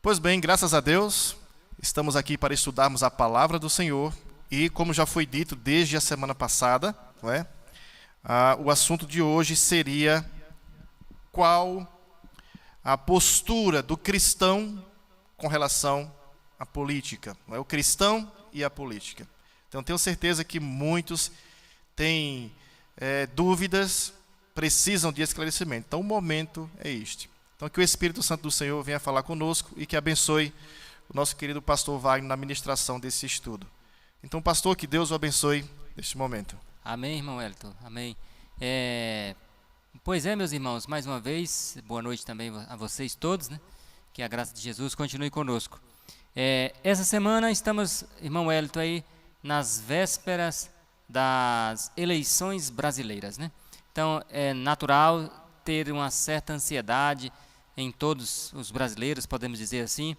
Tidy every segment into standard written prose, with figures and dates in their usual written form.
Pois bem, graças a Deus, estamos aqui para estudarmos a palavra do Senhor e, como já foi dito desde a semana passada, não é? O assunto de hoje seria qual a postura do cristão com relação à política, não é? O cristão e a política. Então, tenho certeza que muitos têm dúvidas, precisam de esclarecimento. Então, o momento é este. Então, que o Espírito Santo do Senhor venha falar conosco e que abençoe o nosso querido pastor Wagner na ministração desse estudo. Então, pastor, que Deus o abençoe neste momento. Amém, irmão Wellington. Amém. Pois é, meus irmãos, mais uma vez, boa noite também a vocês todos, né? Que a graça de Jesus continue conosco. Essa semana estamos, irmão Wellington, aí nas vésperas das eleições brasileiras, né? Então, é natural ter uma certa ansiedade em todos os brasileiros, podemos dizer assim,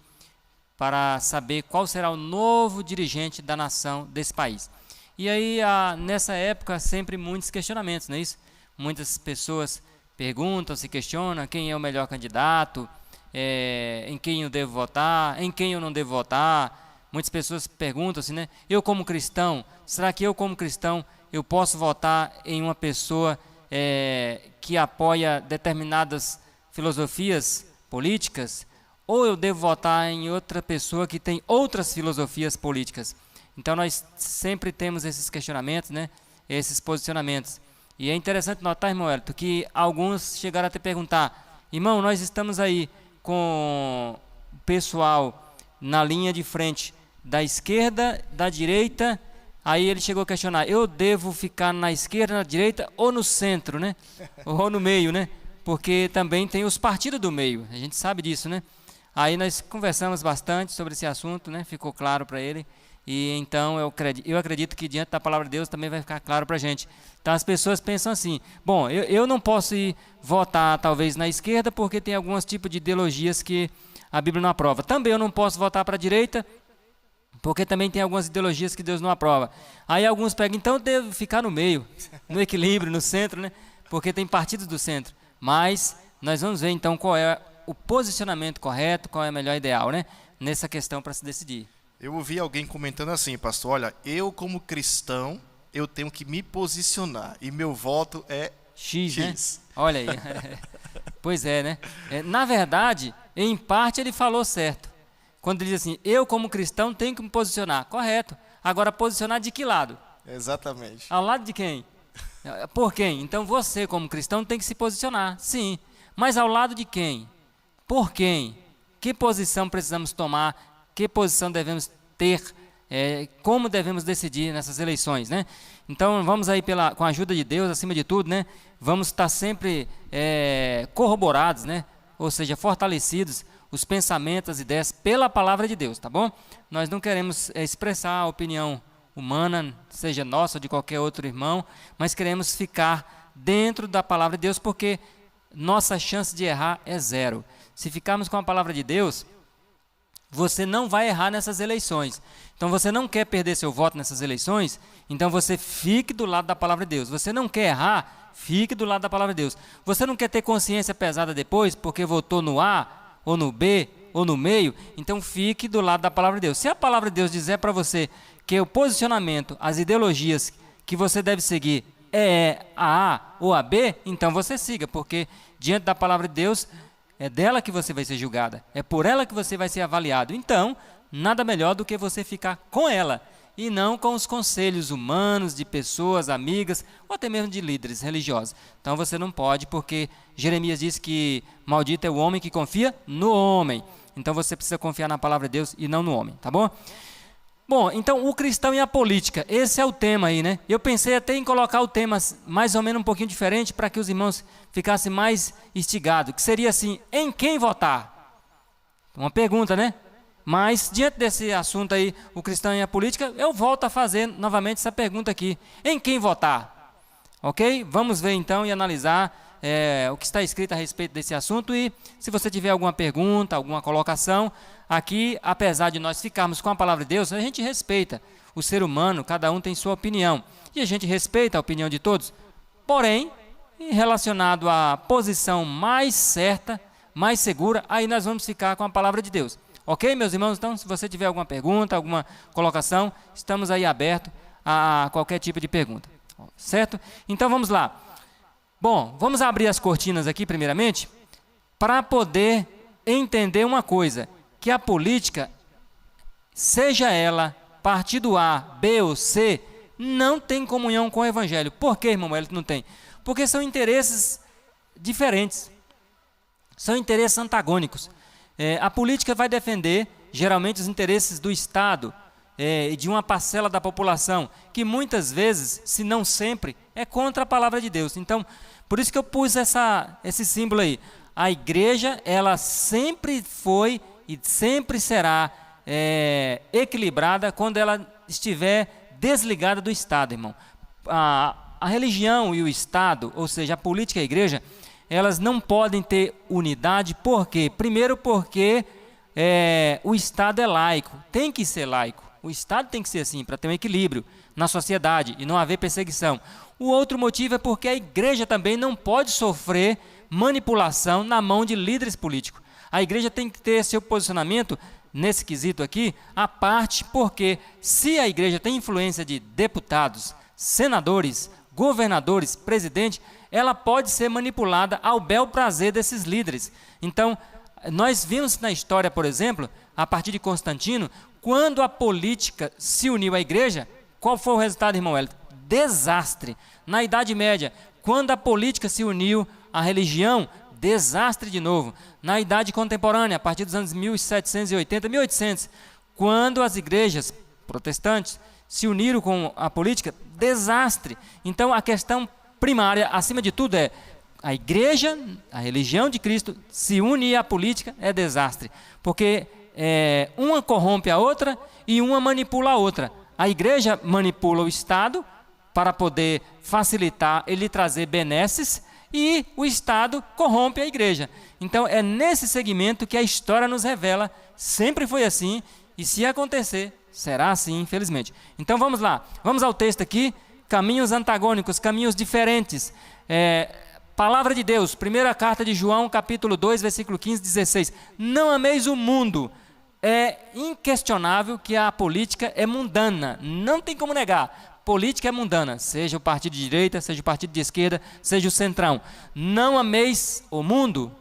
para saber qual será o novo dirigente da nação desse país. E aí, nessa época, sempre muitos questionamentos, não é isso? Muitas pessoas perguntam, se questionam quem é o melhor candidato, em quem eu devo votar, em quem eu não devo votar. Muitas pessoas perguntam-se, né? Eu como cristão, será que eu como cristão, eu posso votar em uma pessoa que apoia determinadas filosofias políticas, ou eu devo votar em outra pessoa que tem outras filosofias políticas? Então nós sempre temos esses questionamentos, né? Esses posicionamentos. E é interessante notar, irmão Wellington, que alguns chegaram a te perguntar: irmão, nós estamos aí com o pessoal na linha de frente da esquerda, da direita. Aí ele chegou a questionar: eu devo ficar na esquerda, na direita ou no centro, né? Ou no meio, né? Porque também tem os partidos do meio, a gente sabe disso, né? Aí nós conversamos bastante sobre esse assunto, né? Ficou claro para ele. E então eu acredito que diante da palavra de Deus também vai ficar claro para a gente. Então as pessoas pensam assim: bom, eu não posso ir votar talvez na esquerda porque tem alguns tipos de ideologias que a Bíblia não aprova. Também eu não posso votar para a direita porque também tem algumas ideologias que Deus não aprova. Aí alguns pegam, então eu devo ficar no meio, no equilíbrio, no centro, né? Porque tem partidos do centro. Mas nós vamos ver então qual é o posicionamento correto, qual é o melhor ideal, né? Nessa questão para se decidir. Eu ouvi alguém comentando assim, pastor: olha, eu como cristão, eu tenho que me posicionar e meu voto é X, né? X. Olha aí. Pois é, né? Na verdade, em parte ele falou certo. Quando ele diz assim: eu como cristão tenho que me posicionar. Correto. Agora, posicionar de que lado? Exatamente. Ao lado de quem? Por quem? Então você como cristão tem que se posicionar, sim. Mas ao lado de quem? Por quem? Que posição precisamos tomar? Que posição devemos ter? Como devemos decidir nessas eleições, né? Então vamos aí com a ajuda de Deus, acima de tudo, né? Vamos estar sempre corroborados, né? Ou seja, fortalecidos os pensamentos, as ideias pela palavra de Deus, tá bom? Nós não queremos expressar a opinião humana, seja nossa ou de qualquer outro irmão, mas queremos ficar dentro da palavra de Deus, porque nossa chance de errar é zero. Se ficarmos com a palavra de Deus, você não vai errar nessas eleições. Então você não quer perder seu voto nessas eleições, então você fique do lado da palavra de Deus. Você não quer errar, fique do lado da palavra de Deus. Você não quer ter consciência pesada depois, porque votou no A, ou no B, ou no meio, então fique do lado da palavra de Deus. Se a palavra de Deus disser para você que o posicionamento, as ideologias que você deve seguir é a A ou a B, então você siga, porque diante da palavra de Deus, é dela que você vai ser julgada, é por ela que você vai ser avaliado. Então, nada melhor do que você ficar com ela e não com os conselhos humanos de pessoas, amigas, ou até mesmo de líderes religiosos. Então você não pode, porque Jeremias diz que maldito é o homem que confia no homem. Então você precisa confiar na palavra de Deus e não no homem, tá bom? Bom, então o cristão e a política, esse é o tema aí, né? Eu pensei até em colocar o tema mais ou menos um pouquinho diferente para que os irmãos ficassem mais instigados, que seria assim: em quem votar? Uma pergunta, né? Mas, diante desse assunto aí, o cristão e a política, eu volto a fazer novamente essa pergunta aqui: em quem votar? Ok? Vamos ver então e analisar o que está escrito a respeito desse assunto. E se você tiver alguma pergunta, alguma colocação, aqui, apesar de nós ficarmos com a palavra de Deus, a gente respeita o ser humano, cada um tem sua opinião. E a gente respeita a opinião de todos. Porém, relacionado à posição mais certa, mais segura, aí nós vamos ficar com a palavra de Deus. Ok, meus irmãos? Então, se você tiver alguma pergunta, alguma colocação, estamos aí abertos a qualquer tipo de pergunta. Certo? Então, vamos lá. Bom, vamos abrir as cortinas aqui, primeiramente, para poder entender uma coisa, que a política, seja ela partido A, B ou C, não tem comunhão com o Evangelho. Por que, irmão Wellington, não tem? Porque são interesses diferentes, são interesses antagônicos. A política vai defender, geralmente, os interesses do Estado e de uma parcela da população, que muitas vezes, se não sempre, é contra a palavra de Deus. Então, por isso que eu pus esse símbolo aí. A igreja, ela sempre foi e sempre será equilibrada quando ela estiver desligada do Estado, irmão. A religião e o Estado, ou seja, a política e a igreja, elas não podem ter unidade. Por quê? Primeiro porque o Estado é laico, tem que ser laico. O Estado tem que ser assim, para ter um equilíbrio na sociedade e não haver perseguição. O outro motivo é porque a igreja também não pode sofrer manipulação na mão de líderes políticos. A igreja tem que ter seu posicionamento nesse quesito aqui, à parte, porque se a igreja tem influência de deputados, senadores, governadores, presidente, ela pode ser manipulada ao bel prazer desses líderes. Então, nós vimos na história, por exemplo, a partir de Constantino, quando a política se uniu à igreja, qual foi o resultado, irmão Wellington? Desastre. Na Idade Média, quando a política se uniu à religião, desastre de novo. Na Idade Contemporânea, a partir dos anos 1780, 1800, quando as igrejas protestantes se uniram com a política, desastre. Então, a questão primária, acima de tudo, é a igreja, a religião de Cristo, se une à política, é desastre. Porque uma corrompe a outra e uma manipula a outra. A igreja manipula o Estado para poder facilitar ele trazer benesses, e o Estado corrompe a igreja. Então, é nesse segmento que a história nos revela, sempre foi assim, e se acontecer, será assim, infelizmente. Então, vamos lá. Vamos ao texto aqui. Caminhos antagônicos, caminhos diferentes. Palavra de Deus, primeira carta de João, capítulo 2, versículo 15, 16. Não ameis o mundo. É inquestionável que a política é mundana, não tem como negar. Política é mundana, seja o partido de direita, seja o partido de esquerda, seja o centrão. Não ameis o mundo,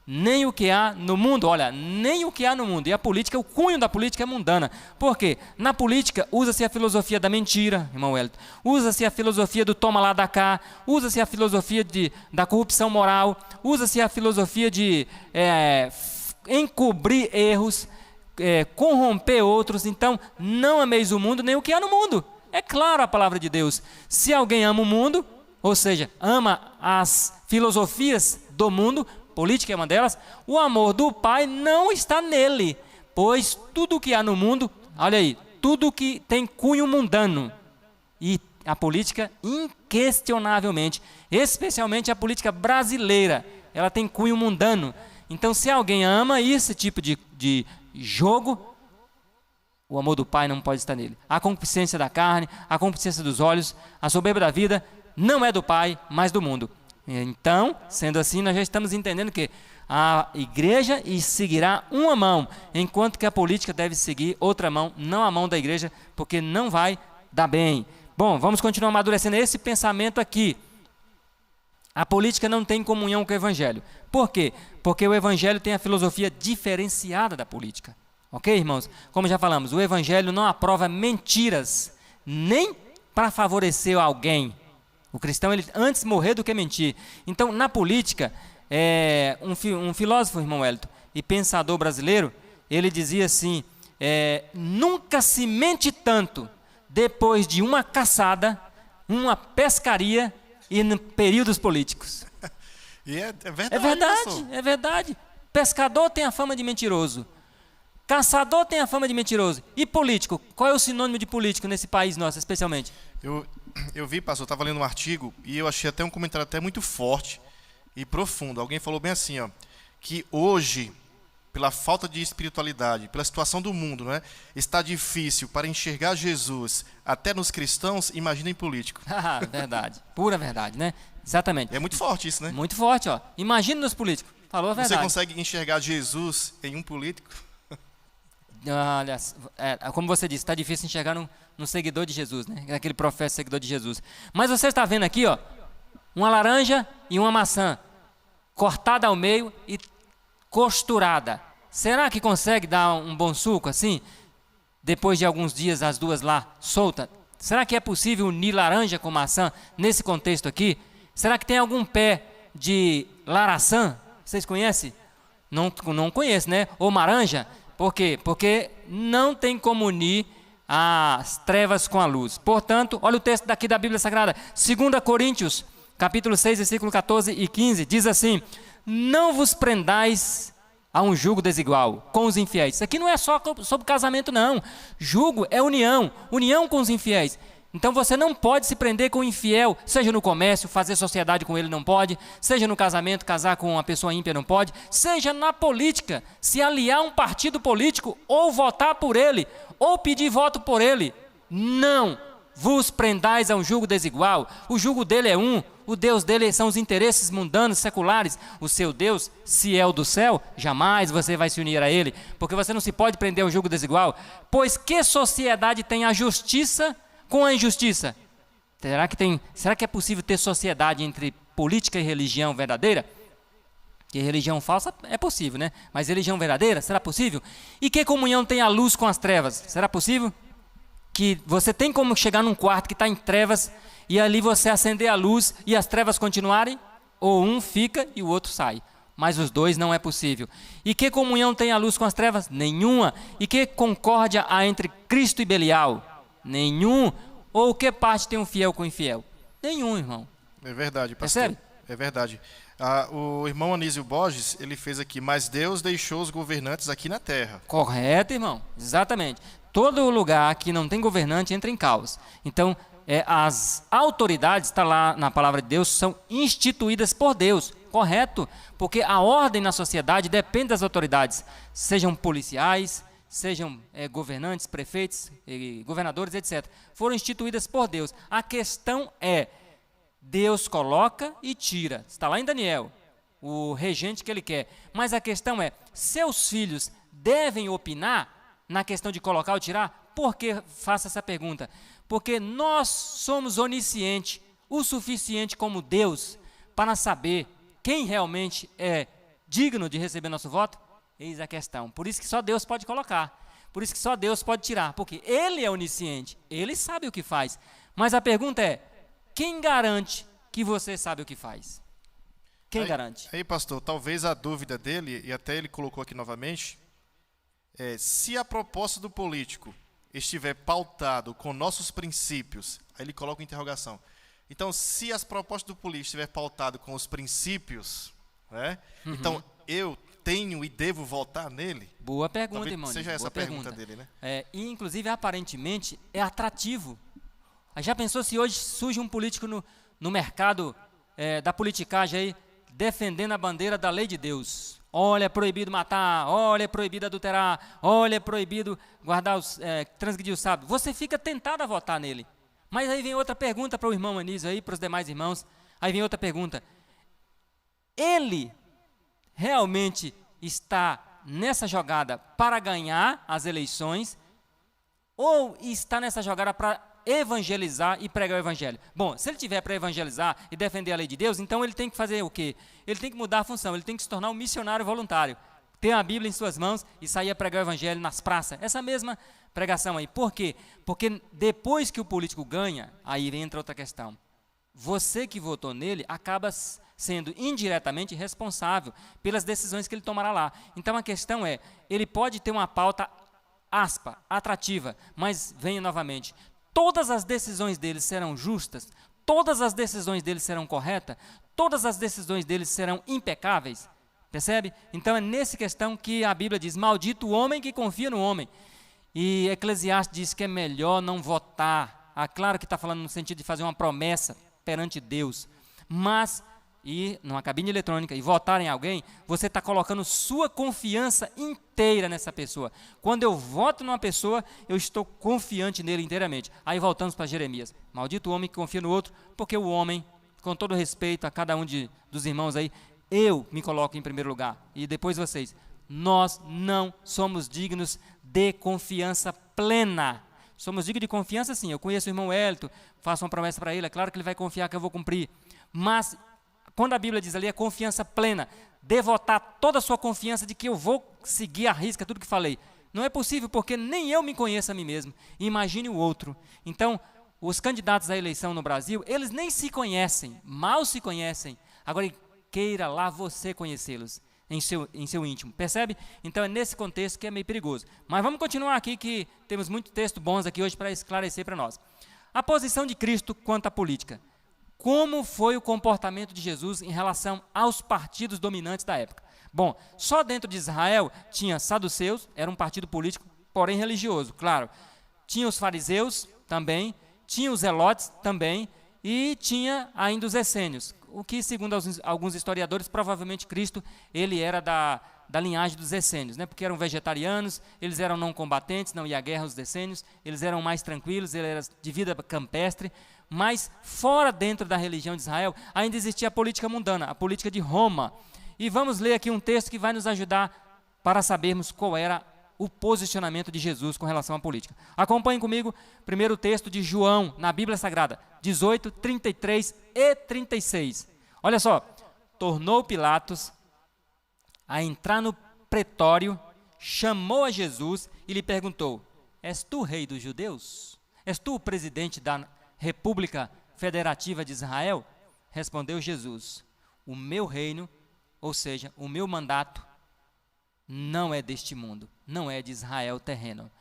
nem o que há no mundo. Olha, nem o que há no mundo. E a política, o cunho da política é mundana. Por quê? Na política usa-se a filosofia da mentira, irmão Wellington. Usa-se a filosofia do toma lá da cá. Usa-se a filosofia da corrupção moral. Usa-se a filosofia de encobrir erros, corromper outros. Então, não ameis o mundo, nem o que há no mundo. É claro a palavra de Deus. Se alguém ama o mundo, ou seja, ama as filosofias do mundo, política é uma delas, o amor do Pai não está nele, pois tudo que há no mundo, olha aí, tudo que tem cunho mundano, e a política inquestionavelmente, especialmente a política brasileira, ela tem cunho mundano. Então, se alguém ama esse tipo de jogo, o amor do Pai não pode estar nele. A concupiscência da carne, a concupiscência dos olhos, a soberba da vida, não é do Pai, mas do mundo. Então, sendo assim, nós já estamos entendendo que a igreja seguirá uma mão, enquanto que a política deve seguir outra mão, não a mão da igreja, porque não vai dar bem. Bom, vamos continuar amadurecendo esse pensamento aqui. A política não tem comunhão com o Evangelho. Por quê? Porque o Evangelho tem a filosofia diferenciada da política. Ok, irmãos? Como já falamos, o Evangelho não aprova mentiras, nem para favorecer alguém. O cristão, ele antes morrer do que mentir. Então, na política, um filósofo, irmão Wellington, e pensador brasileiro, ele dizia assim, nunca se mente tanto depois de uma caçada, uma pescaria e em períodos políticos. E é verdade. É verdade, é verdade. Pescador tem a fama de mentiroso. Caçador tem a fama de mentiroso. E político? Qual é o sinônimo de político nesse país nosso, especialmente? Eu vi, pastor, eu estava lendo um artigo e eu achei até um comentário até muito forte e profundo. Alguém falou bem assim, que hoje, pela falta de espiritualidade, pela situação do mundo, né, está difícil para enxergar Jesus até nos cristãos, imagina em político. Verdade, pura verdade, né? Exatamente. É muito forte isso, né? Muito forte, Imagina nos políticos. Falou a verdade. Você consegue enxergar Jesus em um político? olha, como você disse, está difícil enxergar no seguidor de Jesus, né? Naquele profeta seguidor de Jesus. Mas você está vendo aqui, ó, uma laranja e uma maçã, cortada ao meio e costurada. Será que consegue dar um bom suco assim? Depois de alguns dias, as duas lá soltas. Será que é possível unir laranja com maçã nesse contexto aqui? Será que tem algum pé de laraçã? Vocês conhecem? Não conheço, né? Ou laranja? Por quê? Porque não tem como unir as trevas com a luz. Portanto, olha o texto daqui da Bíblia Sagrada. 2 Coríntios, capítulo 6, versículo 14 e 15. Diz assim: não vos prendais a um jugo desigual com os infiéis. Isso aqui não é só sobre casamento, não. Jugo é união com os infiéis. Então você não pode se prender com o infiel, seja no comércio, fazer sociedade com ele não pode, seja no casamento, casar com uma pessoa ímpia não pode, seja na política, se aliar a um partido político, ou votar por ele, ou pedir voto por ele. Não vos prendais a um jugo desigual. O jugo dele é um, o Deus dele são os interesses mundanos, seculares. O seu Deus, se é o do céu, jamais você vai se unir a ele, porque você não se pode prender a um jugo desigual. Pois que sociedade tem a justiça com a injustiça? Será que é possível ter sociedade entre política e religião verdadeira? Que religião falsa é possível, né? Mas religião verdadeira, será possível? E que comunhão tem a luz com as trevas? Será possível? Que você tem como chegar num quarto que está em trevas e ali você acender a luz e as trevas continuarem? Ou um fica e o outro sai. Mas os dois não é possível. E que comunhão tem a luz com as trevas? Nenhuma. E que concórdia há entre Cristo e Belial? Nenhum. Ou que parte tem um fiel com o infiel? Nenhum, irmão. É verdade, pastor. Percebe? É verdade. O irmão Anísio Borges, ele fez aqui: mas Deus deixou os governantes aqui na terra. Correto, irmão. Exatamente. Todo lugar que não tem governante entra em caos. Então, as autoridades, está lá na palavra de Deus, são instituídas por Deus. Correto? Porque a ordem na sociedade depende das autoridades, sejam policiais, sejam governantes, prefeitos, governadores, etc. Foram instituídas por Deus. A questão é, Deus coloca e tira. Está lá em Daniel, o regente que ele quer. Mas a questão é, seus filhos devem opinar na questão de colocar ou tirar? Por que faço essa pergunta? Porque nós somos oniscientes, o suficiente como Deus, para saber quem realmente é digno de receber nosso voto? Eis a questão. Por isso que só Deus pode colocar. Por isso que só Deus pode tirar. Porque Ele é onisciente. Ele sabe o que faz. Mas a pergunta é, quem garante que você sabe o que faz? Quem garante? Aí, pastor, talvez a dúvida dele, e até ele colocou aqui novamente, se a proposta do político estiver pautado com nossos princípios, aí ele coloca uma interrogação. Então, se as propostas do político estiver pautado com os princípios, né? Então eu tenho e devo votar nele? Boa pergunta, talvez irmão. seja essa a pergunta dele, né? E inclusive, aparentemente, é atrativo. Já pensou se hoje surge um político no mercado da politicagem aí, defendendo a bandeira da lei de Deus? Olha, é proibido matar, olha, é proibido adulterar, olha, é proibido transgredir o sábado. Você fica tentado a votar nele. Mas aí vem outra pergunta para o irmão Anísio aí, para os demais irmãos. Aí vem outra pergunta. Ele realmente está nessa jogada para ganhar as eleições ou está nessa jogada para evangelizar e pregar o evangelho? Bom, se ele tiver para evangelizar e defender a lei de Deus, então ele tem que fazer o quê? Ele tem que mudar a função, ele tem que se tornar um missionário voluntário. Ter a Bíblia em suas mãos e sair a pregar o evangelho nas praças. Essa mesma pregação aí. Por quê? Porque depois que o político ganha, aí entra outra questão. Você que votou nele acaba sendo indiretamente responsável pelas decisões que ele tomará lá. Então a questão é, ele pode ter uma pauta atrativa, mas venha novamente, todas as decisões dele serão justas, todas as decisões dele serão corretas, todas as decisões dele serão impecáveis. Percebe? Então é nessa questão que a Bíblia diz, maldito o homem que confia no homem. E Eclesiastes diz que é melhor não votar. Claro que está falando no sentido de fazer uma promessa perante Deus. Mas, numa cabine eletrônica, e votar em alguém, você está colocando sua confiança inteira nessa pessoa. Quando eu voto numa pessoa, eu estou confiante nele inteiramente. Aí voltamos para Jeremias. Maldito o homem que confia no outro, porque o homem, com todo respeito a cada um dos irmãos aí, eu me coloco em primeiro lugar, e depois vocês. nós não somos dignos de confiança plena. Somos dignos de confiança, sim. Eu conheço o irmão Hélito, faço uma promessa para ele, é claro que ele vai confiar que eu vou cumprir. Mas, quando a Bíblia diz ali, é confiança plena, devotar toda a sua confiança de que eu vou seguir à risca tudo que falei. Não é possível, porque nem eu me conheço a mim mesmo. Imagine o outro. Então, os candidatos à eleição no Brasil, eles nem se conhecem, mal se conhecem. Agora, queira lá você conhecê-los em seu íntimo, percebe? Então, é nesse contexto que é meio perigoso. Mas vamos continuar aqui, que temos muitos textos bons aqui hoje para esclarecer para nós. A posição de Cristo quanto à política. Como foi o comportamento de Jesus em relação aos partidos dominantes da época? Bom, só dentro de Israel tinha saduceus, era um partido político, porém religioso, claro. Tinha os fariseus também, tinha os zelotes também, e tinha ainda os essênios, o que, segundo alguns historiadores, provavelmente Cristo, ele era da linhagem dos essênios, né? Porque eram vegetarianos, eles eram não combatentes, não ia à guerra os essênios, eles eram mais tranquilos, eles eram de vida campestre, mas fora dentro da religião de Israel, ainda existia a política mundana, a política de Roma. E vamos ler aqui um texto que vai nos ajudar para sabermos qual era o posicionamento de Jesus com relação à política. Acompanhem comigo, primeiro texto de João, na Bíblia Sagrada, 18, 33 e 36. Olha só, tornou Pilatos a entrar no pretório, chamou a Jesus e lhe perguntou: és tu rei dos judeus? És tu o presidente da República Federativa de Israel? Respondeu Jesus: o meu reino, ou seja, o meu mandato, não é deste mundo, não é de Israel terreno.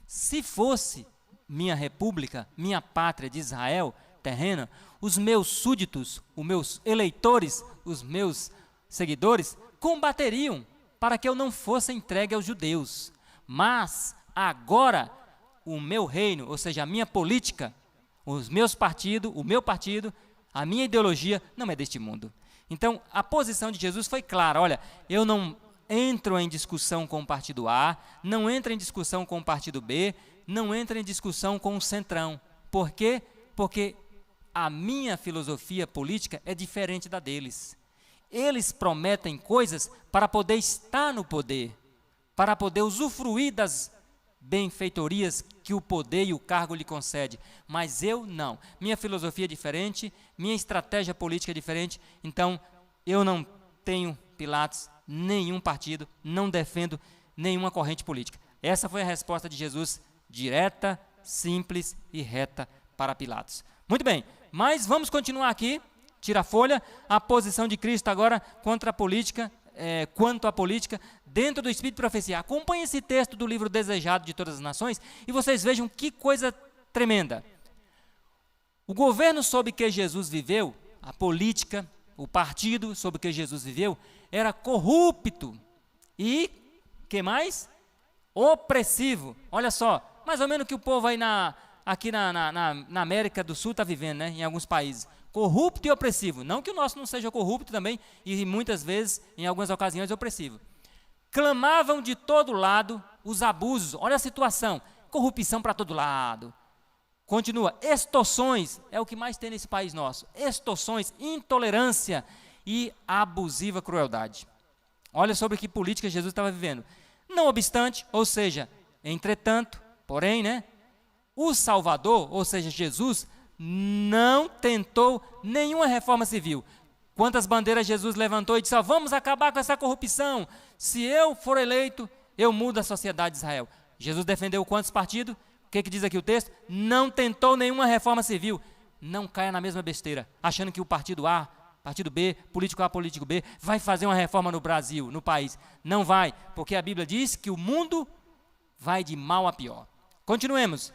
Se fosse minha república, minha pátria de Israel terrena, os meus súditos, os meus eleitores, os meus seguidores, combateriam para que eu não fosse entregue aos judeus. Mas agora o meu reino, ou seja, a minha política, os meus partidos, o meu partido, a minha ideologia não é deste mundo. Então, a posição de Jesus foi clara: olha, eu não entro em discussão com o partido A, não entro em discussão com o partido B, não entro em discussão com o centrão. Por quê? Porque a minha filosofia política é diferente da deles. Eles prometem coisas para poder estar no poder, para poder usufruir das benfeitorias que o poder e o cargo lhe concede, mas eu não. Minha filosofia é diferente, minha estratégia política é diferente, então eu não tenho, Pilatos, nenhum partido, não defendo nenhuma corrente política. Essa foi a resposta de Jesus, direta, simples e reta para Pilatos. Muito bem, mas vamos continuar aqui, tira a folha, a posição de Cristo agora contra a política, quanto à política, dentro do Espírito de Profecia. Acompanhe esse texto do livro Desejado de Todas as Nações e vocês vejam que coisa tremenda. O governo sob que Jesus viveu, a política, o partido sob que Jesus viveu, era corrupto e, que mais? Opressivo. Olha só, mais ou menos o que o povo aí aqui na América do Sul está vivendo, né, em alguns países. Corrupto e opressivo. Não que o nosso não seja corrupto também, e muitas vezes, em algumas ocasiões, opressivo. Clamavam de todo lado os abusos. Olha a situação. Corrupção para todo lado. Continua. Extorsões. É o que mais tem nesse país nosso. Extorsões, intolerância e abusiva crueldade. Olha sobre que política Jesus estava vivendo. Não obstante, ou seja, entretanto, porém, né, o Salvador, ou seja, Jesus, não tentou nenhuma reforma civil. Quantas bandeiras Jesus levantou e disse: ó, vamos acabar com essa corrupção. Se eu for eleito, eu mudo a sociedade de Israel. Jesus defendeu quantos partidos? O que diz aqui o texto? Não tentou nenhuma reforma civil. Não caia na mesma besteira, achando que o partido A, partido B, político A, político B, vai fazer uma reforma no Brasil, no país. Não vai, porque a Bíblia diz que o mundo vai de mal a pior. Continuemos.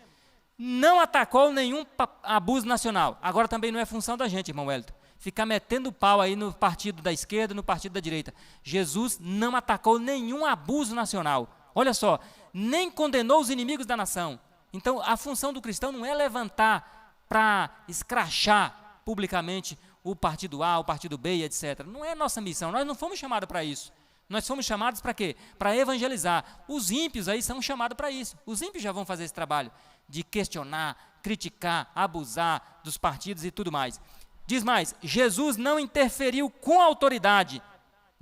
Não atacou nenhum abuso nacional. Agora também não é função da gente, irmão Wellington, ficar metendo pau aí no partido da esquerda, no partido da direita. Jesus não atacou nenhum abuso nacional. Olha só, nem condenou os inimigos da nação. Então, a função do cristão não é levantar para escrachar publicamente o partido A, o partido B, etc. Não é nossa missão, nós não fomos chamados para isso. Nós fomos chamados para quê? Para evangelizar. Os ímpios aí são chamados para isso. Os ímpios já vão fazer esse trabalho de questionar, criticar, abusar dos partidos e tudo mais. Diz mais, Jesus não interferiu com autoridade,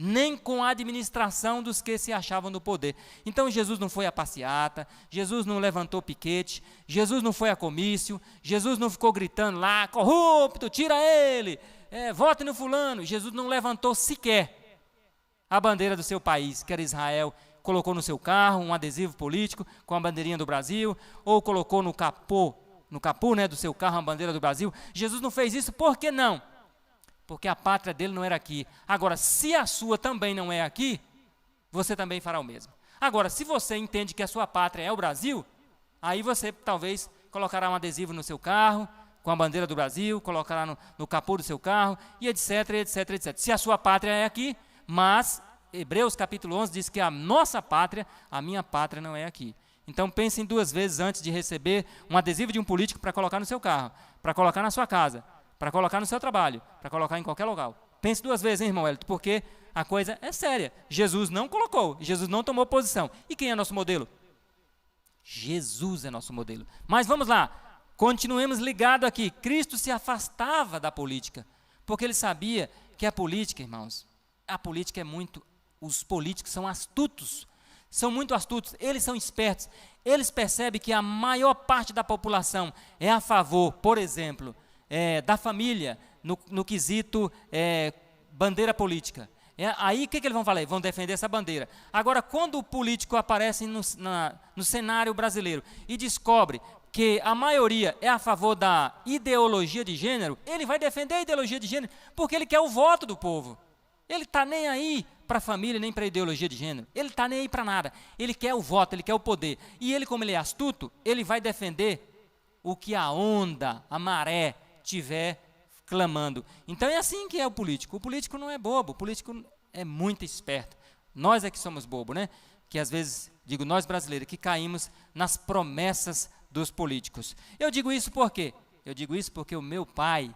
nem com a administração dos que se achavam no poder. Então Jesus não foi a passeata, Jesus não levantou piquete, Jesus não foi a comício, Jesus não ficou gritando lá, corrupto, tira ele, vote no fulano. Jesus não levantou sequer a bandeira do seu país, que era Israel, colocou no seu carro um adesivo político com a bandeirinha do Brasil, ou colocou no capô do seu carro a bandeira do Brasil. Jesus não fez isso, por que não? Porque a pátria dele não era aqui. Agora, se a sua também não é aqui, você também fará o mesmo. Agora, se você entende que a sua pátria é o Brasil, aí você talvez colocará um adesivo no seu carro, com a bandeira do Brasil, colocará no capô do seu carro, e etc, etc, etc. Se a sua pátria é aqui, mas Hebreus capítulo 11 diz que a nossa pátria, a minha pátria não é aqui. Então pensem 2 vezes antes de receber um adesivo de um político para colocar no seu carro, para colocar na sua casa, para colocar no seu trabalho, para colocar em qualquer local. Pense 2 vezes, hein, irmão Hélio, porque a coisa é séria. Jesus não colocou, Jesus não tomou posição. E quem é nosso modelo? Jesus é nosso modelo. Mas vamos lá, continuemos ligados aqui. Cristo se afastava da política, porque ele sabia que a política, irmãos, os políticos são astutos, são muito astutos, eles são espertos, eles percebem que a maior parte da população é a favor, por exemplo, da família, no quesito bandeira política. Aí o que eles vão falar? Vão defender essa bandeira. Agora, quando o político aparece no cenário brasileiro e descobre que a maioria é a favor da ideologia de gênero, ele vai defender a ideologia de gênero porque ele quer o voto do povo. Ele está nem aí para a família, nem para a ideologia de gênero. Ele está nem aí para nada. Ele quer o voto, ele quer o poder. E ele, como ele é astuto, ele vai defender o que a onda, a maré, tiver clamando. Então é assim que é o político. O político não é bobo, o político é muito esperto. Nós é que somos bobos, né? Que às vezes, digo nós brasileiros, que caímos nas promessas dos políticos. Eu digo isso por quê? Eu digo isso porque o meu pai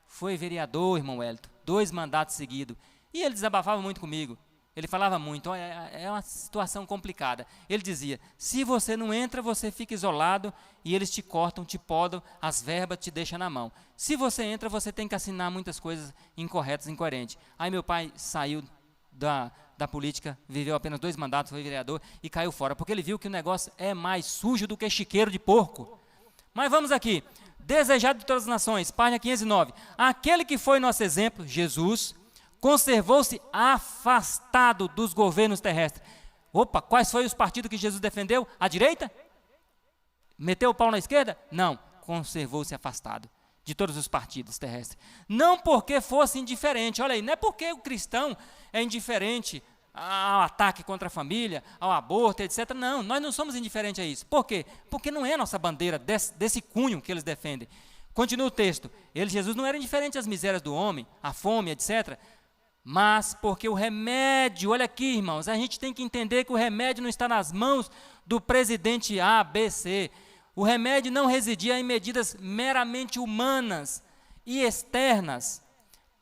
foi vereador, irmão Wellington, 2 mandatos seguidos. E ele desabafava muito comigo. Ele falava muito, é uma situação complicada. Ele dizia, se você não entra, você fica isolado e eles te cortam, te podam, as verbas te deixam na mão. Se você entra, você tem que assinar muitas coisas incorretas, incoerentes. Aí meu pai saiu da política, viveu apenas 2 mandatos, foi vereador e caiu fora, porque ele viu que o negócio é mais sujo do que chiqueiro de porco. Mas vamos aqui, desejado de todas as nações, página 509. Aquele que foi nosso exemplo, Jesus, conservou-se afastado dos governos terrestres. Opa, quais foram os partidos que Jesus defendeu? A direita? Meteu o pau na esquerda? Não, conservou-se afastado de todos os partidos terrestres. Não porque fosse indiferente, olha aí, não é porque o cristão é indiferente ao ataque contra a família, ao aborto, etc. Não, nós não somos indiferentes a isso. Por quê? Porque não é nossa bandeira desse cunho que eles defendem. Continua o texto. Jesus não era indiferente às misérias do homem, à fome, etc., mas porque o remédio, olha aqui, irmãos, a gente tem que entender que o remédio não está nas mãos do presidente A, B, C. O remédio não residia em medidas meramente humanas e externas.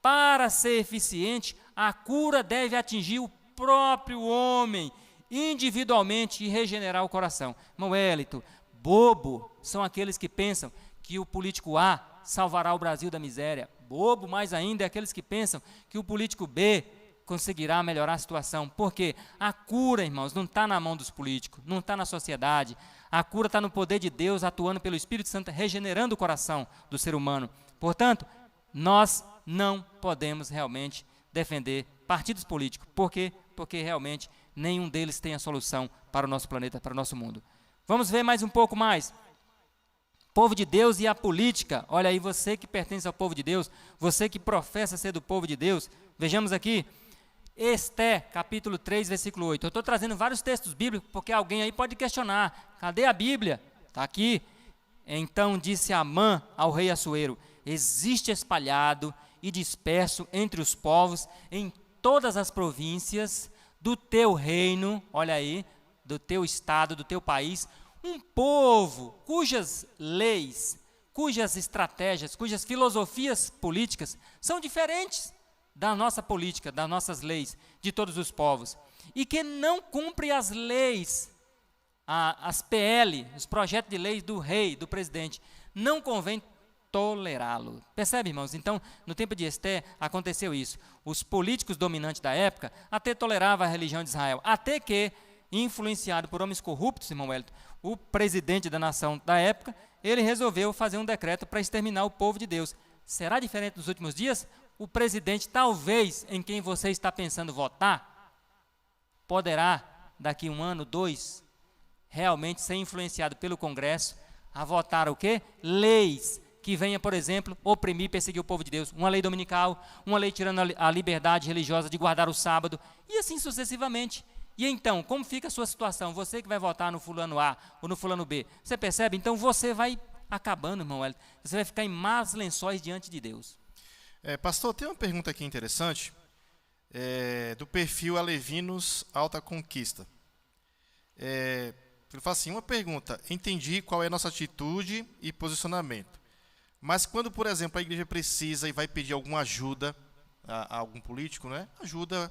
Para ser eficiente, a cura deve atingir o próprio homem, individualmente, e regenerar o coração. Irmão Wellington, bobo são aqueles que pensam que o político A salvará o Brasil da miséria. Bobo, mais ainda, é aqueles que pensam que o político B conseguirá melhorar a situação. Porque a cura, irmãos, não está na mão dos políticos, não está na sociedade. A cura está no poder de Deus, atuando pelo Espírito Santo, regenerando o coração do ser humano. Portanto, nós não podemos realmente defender partidos políticos. Por quê? Porque realmente nenhum deles tem a solução para o nosso planeta, para o nosso mundo. Vamos ver mais um pouco mais. Povo de Deus e a política. Olha aí, você que pertence ao povo de Deus, você que professa ser do povo de Deus. Vejamos aqui, Esté, capítulo 3, versículo 8. Eu estou trazendo vários textos bíblicos, porque alguém aí pode questionar. Cadê a Bíblia? Está aqui. Então disse Amã ao rei Assuero, existe espalhado e disperso entre os povos, em todas as províncias do teu reino, olha aí, do teu estado, do teu país, um povo cujas leis, cujas estratégias, cujas filosofias políticas são diferentes da nossa política, das nossas leis, de todos os povos, e que não cumpre as leis, as PL, os projetos de leis do rei, do presidente. Não convém tolerá-lo. Percebe, irmãos? Então, no tempo de Esté, aconteceu isso. Os políticos dominantes da época até toleravam a religião de Israel, até que, influenciado por homens corruptos, irmão Wellington, o presidente da nação da época, ele resolveu fazer um decreto para exterminar o povo de Deus. Será diferente nos últimos dias? O presidente, talvez, em quem você está pensando votar, poderá, daqui 1 ano, 2, realmente ser influenciado pelo Congresso a votar o quê? Leis que venha, por exemplo, oprimir e perseguir o povo de Deus. Uma lei dominical, uma lei tirando a liberdade religiosa de guardar o sábado, e assim sucessivamente. E então, como fica a sua situação? Você que vai votar no fulano A ou no fulano B, você percebe? Então você vai acabando, irmão Wellington. Você vai ficar em más lençóis diante de Deus. Pastor, tem uma pergunta aqui interessante, do perfil Alevinos Alta Conquista. Ele fala assim, uma pergunta, entendi qual é a nossa atitude e posicionamento, mas quando, por exemplo, a igreja precisa e vai pedir alguma ajuda a algum político, né? Ajuda,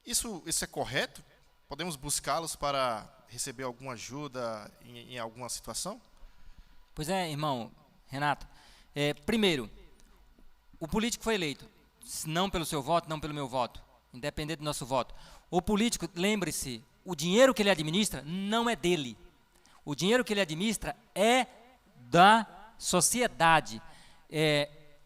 isso é correto? Podemos buscá-los para receber alguma ajuda em alguma situação? Pois é, irmão Renato. Primeiro, o político foi eleito, não pelo seu voto, não pelo meu voto, independente do nosso voto. O político, lembre-se, o dinheiro que ele administra não é dele. O dinheiro que ele administra é da sociedade.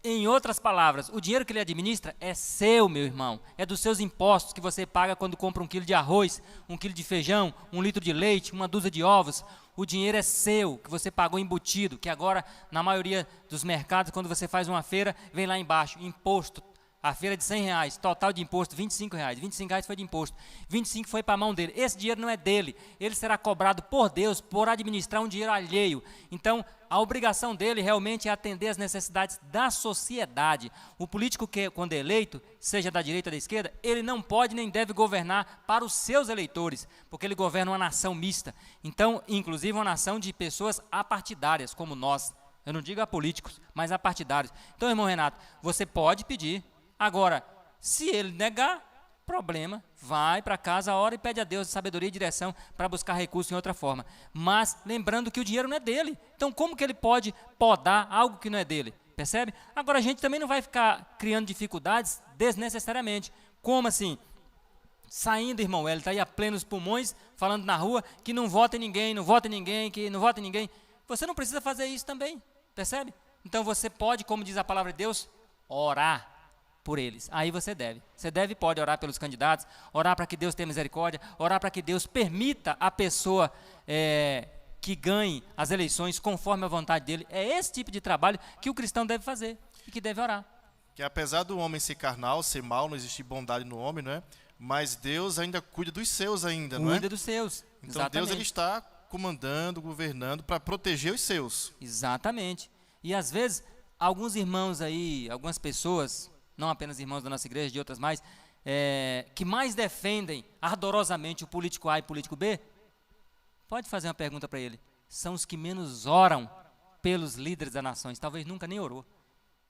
Em outras palavras, o dinheiro que ele administra é seu, meu irmão. É dos seus impostos que você paga quando compra 1 quilo de arroz, 1 quilo de feijão, 1 litro de leite, uma dúzia de ovos. O dinheiro é seu, que você pagou embutido, que agora, na maioria dos mercados, quando você faz uma feira, vem lá embaixo, imposto. A feira é de R$100, total de imposto R$25. R$25 foi de imposto, 25 foi para a mão dele. Esse dinheiro não é dele, ele será cobrado por Deus por administrar um dinheiro alheio. Então, a obrigação dele realmente é atender às necessidades da sociedade. O político que, quando é eleito, seja da direita ou da esquerda, ele não pode nem deve governar para os seus eleitores, porque ele governa uma nação mista. Então, inclusive uma nação de pessoas apartidárias, como nós. Eu não digo a políticos, mas a partidários. Então, irmão Renato, você pode pedir. Agora, se ele negar, problema, vai para casa, ora e pede a Deus sabedoria e direção para buscar recurso em outra forma. Mas lembrando que o dinheiro não é dele. Então, como que ele pode podar algo que não é dele? Percebe? Agora, a gente também não vai ficar criando dificuldades desnecessariamente. Como assim? Saindo, irmão, ele está aí a plenos pulmões, falando na rua que não vota em ninguém, não vota em ninguém, que não vota em ninguém. Você não precisa fazer isso também, percebe? Então, você pode, como diz a palavra de Deus, orar por eles. Aí você deve. Você deve e pode orar pelos candidatos, orar para que Deus tenha misericórdia, orar para que Deus permita a pessoa que ganhe as eleições conforme a vontade dele. É esse tipo de trabalho que o cristão deve fazer e que deve orar. Que apesar do homem ser carnal, ser mau, não existe bondade no homem, não é? Mas Deus ainda cuida dos seus ainda, não é? Cuida dos seus. Então Exatamente. Deus ele está comandando, governando para proteger os seus. Exatamente. E às vezes, alguns irmãos aí, algumas pessoas, não apenas irmãos da nossa igreja, de outras mais, que mais defendem ardorosamente o político A e o político B, pode fazer uma pergunta para ele. São os que menos oram pelos líderes das nações, talvez nunca nem orou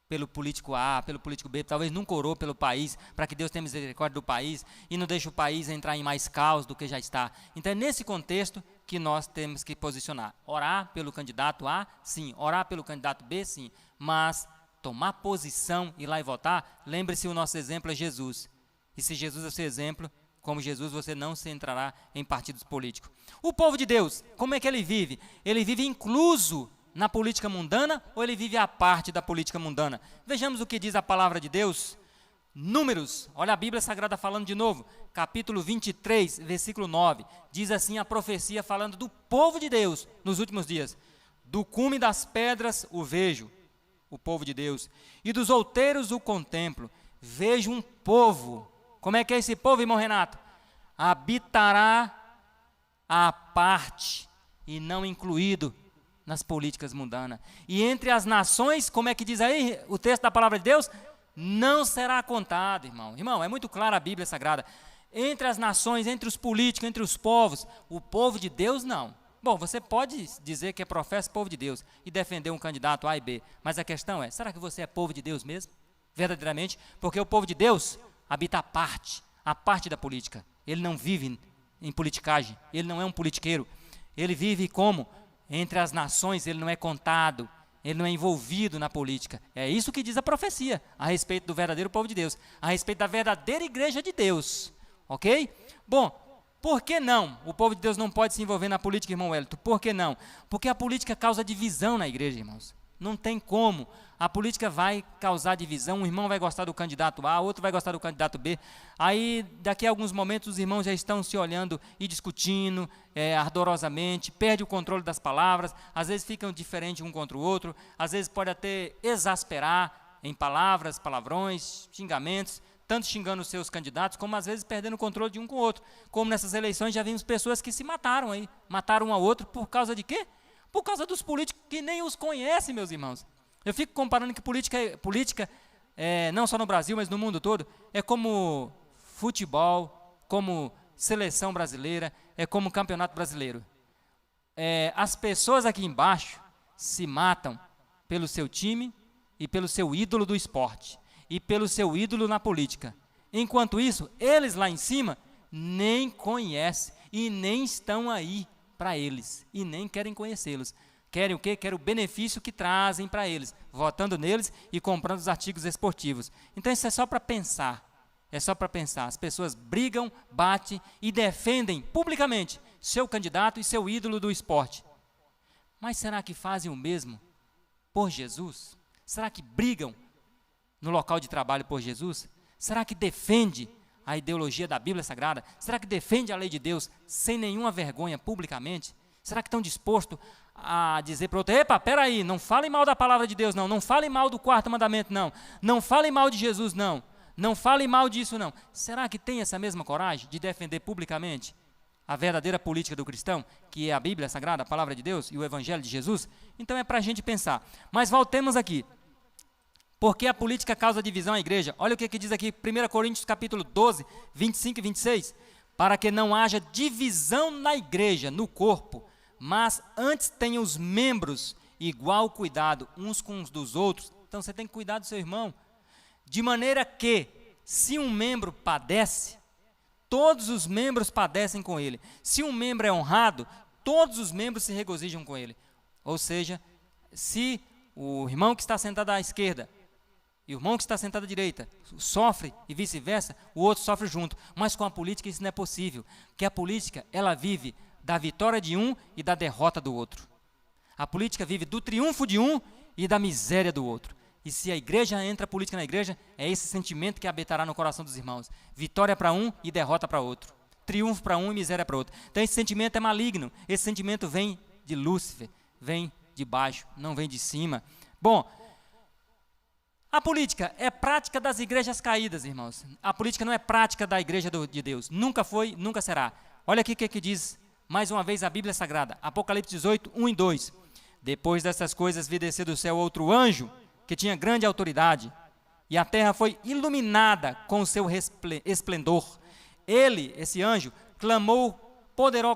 pelo político A, pelo político B, talvez nunca orou pelo país, para que Deus tenha misericórdia do país e não deixe o país entrar em mais caos do que já está. Então é nesse contexto que nós temos que posicionar. Orar pelo candidato A, sim. Orar pelo candidato B, sim. Mas tomar posição, ir lá e votar, lembre-se, o nosso exemplo é Jesus. E se Jesus é o seu exemplo, como Jesus, você não se entrará em partidos políticos. O povo de Deus, como é que ele vive? Ele vive incluso na política mundana ou ele vive à parte da política mundana? Vejamos o que diz a palavra de Deus. Números, olha a Bíblia Sagrada falando de novo, capítulo 23, versículo 9. Diz assim a profecia falando do povo de Deus nos últimos dias. Do cume das pedras o vejo, o povo de Deus, e dos outeiros o contemplo. Vejo um povo. Como é que é esse povo, irmão Renato? Habitará à parte e não incluído nas políticas mundanas. E entre as nações, como é que diz aí o texto da palavra de Deus? Não será contado, irmão. Irmão, é muito clara a Bíblia Sagrada. Entre as nações, entre os políticos, entre os povos, o povo de Deus não. Bom, você pode dizer que é professa povo de Deus e defender um candidato A e B, mas a questão é, será que você é povo de Deus mesmo? Verdadeiramente? Porque o povo de Deus habita a parte da política. Ele não vive em politicagem, ele não é um politiqueiro. Ele vive como? entre as nações ele não é contado, ele não é envolvido na política. É isso que diz a profecia a respeito do verdadeiro povo de Deus, a respeito da verdadeira igreja de Deus, ok? Bom, por que não? O povo de Deus não pode se envolver na política, irmão Wellington. Por que não? Porque a política causa divisão na igreja, irmãos. Não tem como. A política vai causar divisão, um irmão vai gostar do candidato A, outro vai gostar do candidato B. Aí, daqui a alguns momentos, os irmãos já estão se olhando e discutindo ardorosamente, perde o controle das palavras, às vezes ficam diferentes um contra o outro, às vezes pode até exasperar em palavras, palavrões, xingamentos, tanto xingando os seus candidatos, como às vezes perdendo o controle de um com o outro. Como nessas eleições já vimos pessoas que se mataram aí, mataram um ao outro por causa de quê? Por causa dos políticos que nem os conhecem, meus irmãos. Eu fico comparando que política não só no Brasil, mas no mundo todo, é como futebol, como seleção brasileira, é como campeonato brasileiro. As pessoas aqui embaixo se matam pelo seu time e pelo seu ídolo do esporte e pelo seu ídolo na política. Enquanto isso, eles lá em cima nem conhecem e nem estão aí para eles e nem querem conhecê-los. Querem o quê? Querem o benefício que trazem para eles, votando neles e comprando os artigos esportivos. Então isso é só para pensar, é só para pensar. As pessoas brigam, batem e defendem publicamente seu candidato e seu ídolo do esporte. Mas será que fazem o mesmo por Jesus? Será que brigam no local de trabalho por Jesus? Será que defende a ideologia da Bíblia Sagrada? Será que defende a lei de Deus sem nenhuma vergonha publicamente? Será que estão dispostos a dizer para o outro, epa, peraí, não falem mal da palavra de Deus, não, não falem mal do quarto mandamento, não, não falem mal de Jesus, não, não falem mal disso, não. Será que tem essa mesma coragem de defender publicamente a verdadeira política do cristão, que é a Bíblia Sagrada, a palavra de Deus e o Evangelho de Jesus? Então é para a gente pensar. Mas voltemos aqui. Porque a política causa divisão à igreja. Olha o que diz aqui, 1 Coríntios capítulo 12, 25 e 26. Para que não haja divisão na igreja, no corpo, mas antes tenha os membros igual cuidado uns com os dos outros. Então você tem que cuidar do seu irmão. De maneira que, se um membro padece, todos os membros padecem com ele. Se um membro é honrado, todos os membros se regozijam com ele. Ou seja, se o irmão que está sentado à esquerda e o irmão que está sentado à direita sofre e vice-versa, o outro sofre junto. Mas com a política isso não é possível, porque a política, ela vive da vitória de um e da derrota do outro. A política vive do triunfo de um e da miséria do outro. E se a igreja entra a política na igreja, é esse sentimento que habitará no coração dos irmãos. Vitória para um e derrota para outro. Triunfo para um e miséria para outro. Então esse sentimento é maligno. Esse sentimento vem de Lúcifer, vem de baixo, não vem de cima. Bom, a política é prática das igrejas caídas, irmãos. A política não é prática da igreja de Deus. Nunca foi, nunca será. Olha aqui o que diz, mais uma vez, a Bíblia Sagrada. Apocalipse 18, 1 e 2. Depois dessas coisas vi descer do céu outro anjo, que tinha grande autoridade, e a terra foi iluminada com o seu esplendor. Ele, esse anjo, clamou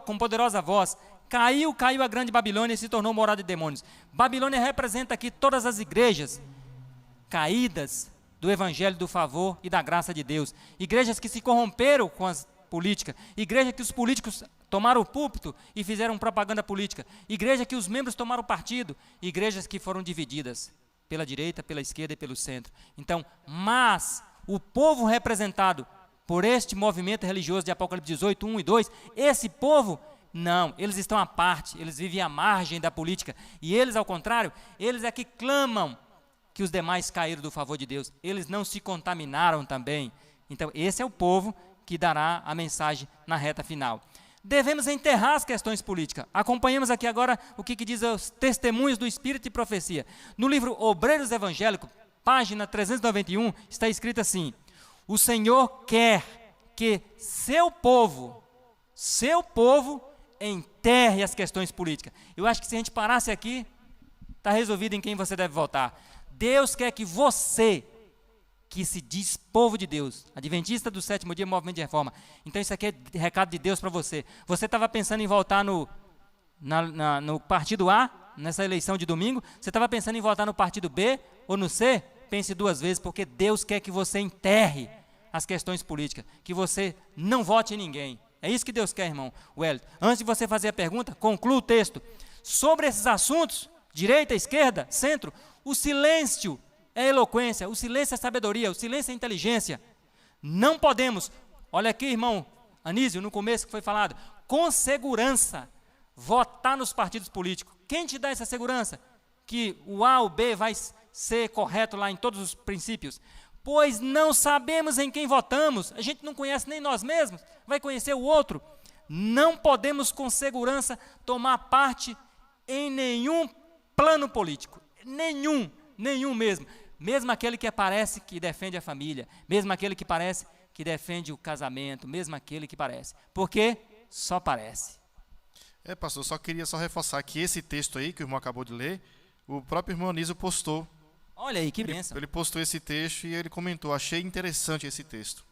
com poderosa voz, caiu a grande Babilônia e se tornou morada de demônios. Babilônia representa aqui todas as igrejas caídas do evangelho do favor e da graça de Deus. Igrejas que se corromperam com as políticas. Igreja que os políticos tomaram o púlpito e fizeram propaganda política. Igreja que os membros tomaram partido. Igrejas que foram divididas pela direita, pela esquerda e pelo centro. Então, mas o povo representado por este movimento religioso de Apocalipse 18, 1 e 2, esse povo, não, eles estão à parte, eles vivem à margem da política. E eles, ao contrário, eles é que clamam que os demais caíram do favor de Deus. Eles não se contaminaram também. Então, esse é o povo que dará a mensagem na reta final. Devemos enterrar as questões políticas. Acompanhemos aqui agora o que diz os testemunhos do Espírito e Profecia. No livro Obreiros Evangélicos, página 391, está escrito assim: o Senhor quer que seu povo enterre as questões políticas. Eu acho que se a gente parasse aqui, está resolvido em quem você deve votar. Deus quer que você, que se diz povo de Deus, adventista do sétimo dia, movimento de reforma. Então isso aqui é recado de Deus para você. Você estava pensando em votar no partido A, nessa eleição de domingo? Você estava pensando em votar no partido B ou no C? Pense duas vezes, porque Deus quer que você enterre as questões políticas, que você não vote em ninguém. É isso que Deus quer, irmão Wellington. Antes de você fazer a pergunta, conclua o texto. sobre esses assuntos, direita, esquerda, centro, o silêncio é eloquência, o silêncio é sabedoria, o silêncio é inteligência. Não podemos, olha aqui, irmão Anísio, no começo que foi falado, com segurança, votar nos partidos políticos. Quem te dá essa segurança? Que o A ou B vai ser correto lá em todos os princípios? Pois não sabemos em quem votamos, a gente não conhece nem nós mesmos, vai conhecer o outro. Não podemos com segurança tomar parte em nenhum plano político, nenhum mesmo. Mesmo aquele que parece que defende a família, mesmo aquele que parece que defende o casamento, mesmo aquele que parece. Porque só parece. Pastor, só queria reforçar que esse texto aí, que o irmão acabou de ler, o próprio irmão Anísio postou. Olha aí, que bênção. Ele postou esse texto e ele comentou, achei interessante esse texto.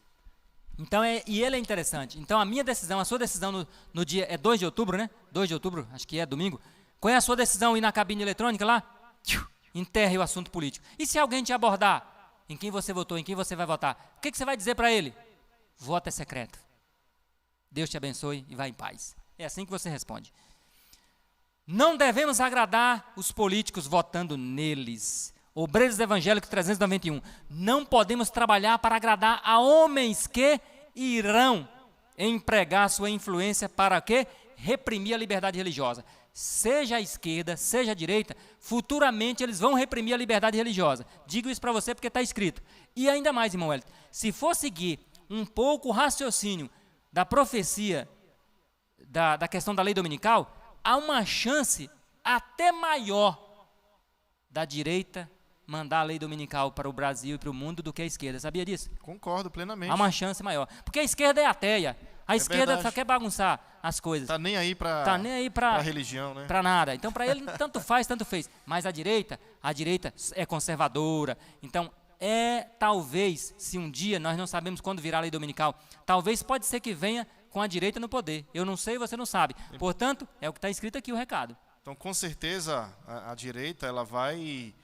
Então, e ele é interessante. Então, a minha decisão, a sua decisão no dia, é 2 de outubro, né? 2 de outubro, acho que é domingo. Qual é a sua decisão ir na cabine eletrônica lá? Enterre o assunto político. E se alguém te abordar, em quem você votou, em quem você vai votar, o que você vai dizer para ele? Voto é secreto. Deus te abençoe e vá em paz. É assim que você responde. Não devemos agradar os políticos votando neles. Obreiros Evangélicos 391. Não podemos trabalhar para agradar a homens que irão empregar sua influência para quê? Reprimir a liberdade religiosa. Seja a esquerda, seja a direita, futuramente eles vão reprimir a liberdade religiosa. Digo isso para você porque está escrito. E ainda mais, irmão Wellington, se for seguir um pouco o raciocínio da profecia, da questão da lei dominical, há uma chance até maior da direita mandar a lei dominical para o Brasil e para o mundo do que a esquerda. Sabia disso? Concordo plenamente. Há uma chance maior. Porque a esquerda é ateia. A esquerda verdade. só quer bagunçar as coisas. Tá nem aí para a religião, né? Para nada. Então, para ele, tanto faz, tanto fez. Mas a direita é conservadora. Então, talvez, se um dia, nós não sabemos quando virá a lei dominical, talvez pode ser que venha com a direita no poder. Eu não sei, você não sabe. Portanto, é o que está escrito aqui, o recado. Então, com certeza, a direita, ela vai,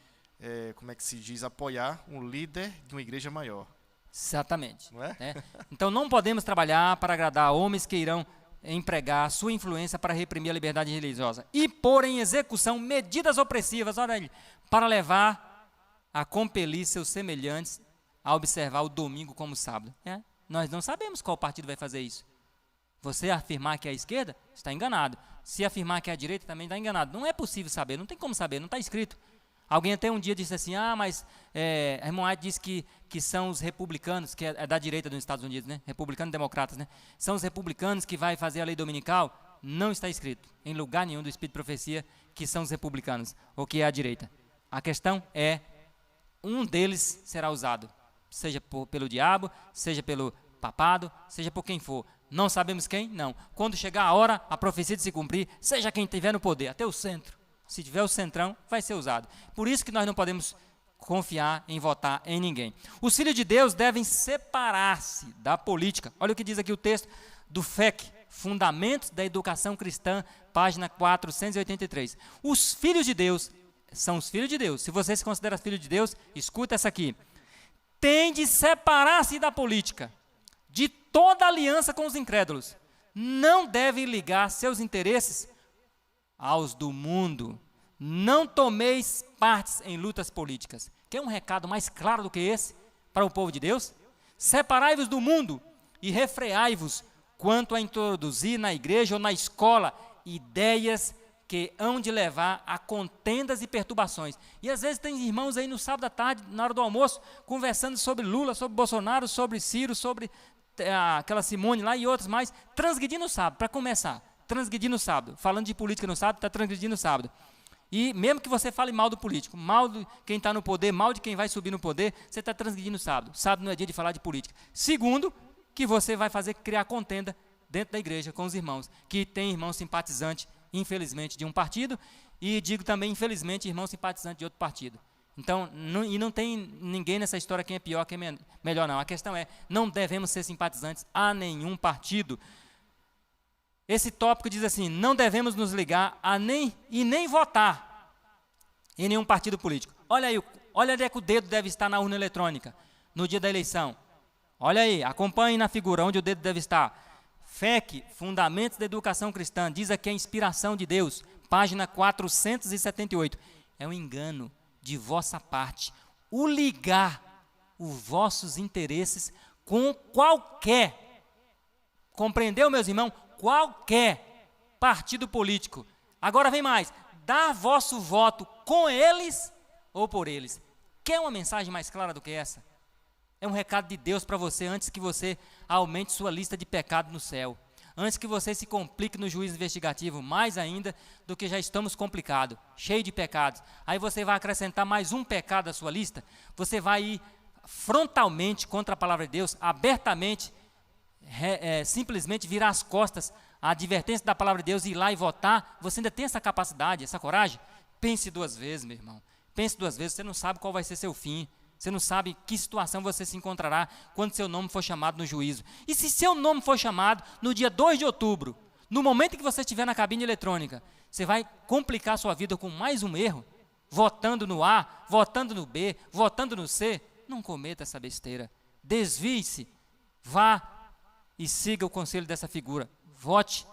como é que se diz, apoiar um líder de uma igreja maior. Exatamente. Não é? Então, não podemos trabalhar para agradar homens que irão empregar sua influência para reprimir a liberdade religiosa e pôr em execução medidas opressivas, olha aí, para levar a compelir seus semelhantes a observar o domingo como sábado. Nós não sabemos qual partido vai fazer isso. Você afirmar que é a esquerda, está enganado. Se afirmar que é a direita, também está enganado. Não é possível saber, não tem como saber, não está escrito. Alguém até um dia disse assim, mas a irmã White disse que são os republicanos, que é da direita dos Estados Unidos, né? Republicanos e democratas, né? São os republicanos que vai fazer a lei dominical. Não está escrito em lugar nenhum do Espírito de Profecia que são os republicanos, ou que é a direita. A questão é, um deles será usado, seja pelo diabo, seja pelo papado, seja por quem for. Não sabemos quem? Não. Quando chegar a hora, a profecia de se cumprir, seja quem estiver no poder, até o centro. Se tiver o centrão, vai ser usado. Por isso que nós não podemos confiar em votar em ninguém. Os filhos de Deus devem separar-se da política. Olha o que diz aqui o texto do FEC, Fundamentos da Educação Cristã, página 483. Os filhos de Deus são os filhos de Deus. Se você se considera filho de Deus, escuta essa aqui. Tem de separar-se da política, de toda aliança com os incrédulos. Não devem ligar seus interesses aos do mundo. Não tomeis partes em lutas políticas. Quer um recado mais claro do que esse para o povo de Deus? Separai-vos do mundo e refreai-vos quanto a introduzir na igreja ou na escola ideias que hão de levar a contendas e perturbações. E às vezes tem irmãos aí no sábado à tarde, na hora do almoço, conversando sobre Lula, sobre Bolsonaro, sobre Ciro, sobre aquela Simone lá e outros mais, transgredindo o sábado, para começar. Transgredindo o sábado, falando de política no sábado, está transgredindo o sábado. E mesmo que você fale mal do político, mal de quem está no poder, mal de quem vai subir no poder, você está transgredindo o sábado. Sábado não é dia de falar de política. Segundo, que você vai criar contenda dentro da igreja com os irmãos, que tem irmão simpatizante, infelizmente, de um partido, e digo também, infelizmente, irmão simpatizante de outro partido. Então, não tem ninguém nessa história quem é pior, quem é melhor, não. A questão é, não devemos ser simpatizantes a nenhum partido. Esse tópico diz assim, não devemos nos ligar nem votar em nenhum partido político. Olha aí, olha onde é que o dedo deve estar na urna eletrônica, no dia da eleição. Olha aí, acompanhe na figura onde o dedo deve estar. FEC, Fundamentos da Educação Cristã, diz aqui a inspiração de Deus, página 478. É um engano de vossa parte o ligar os vossos interesses com qualquer, compreendeu, meus irmãos? Qualquer partido político. Agora vem mais, dar vosso voto com eles ou por eles. Quer uma mensagem mais clara do que essa? É um recado de Deus para você antes que você aumente sua lista de pecado no céu. Antes que você se complique no juízo investigativo, mais ainda do que já estamos complicados, cheio de pecados. Aí você vai acrescentar mais um pecado à sua lista, você vai ir frontalmente contra a palavra de Deus, abertamente, simplesmente virar as costas à advertência da palavra de Deus e ir lá e votar. Você ainda tem essa capacidade, essa coragem? Pense duas vezes, meu irmão. Pense duas vezes, você não sabe qual vai ser seu fim. Você não sabe em que situação você se encontrará quando seu nome for chamado no juízo. E se seu nome for chamado no dia 2 de outubro, no momento em que você estiver na cabine eletrônica, você vai complicar a sua vida com mais um erro? Votando no A, votando no B, votando no C? Não cometa essa besteira. Desvie-se, vá e siga o conselho dessa figura. Vote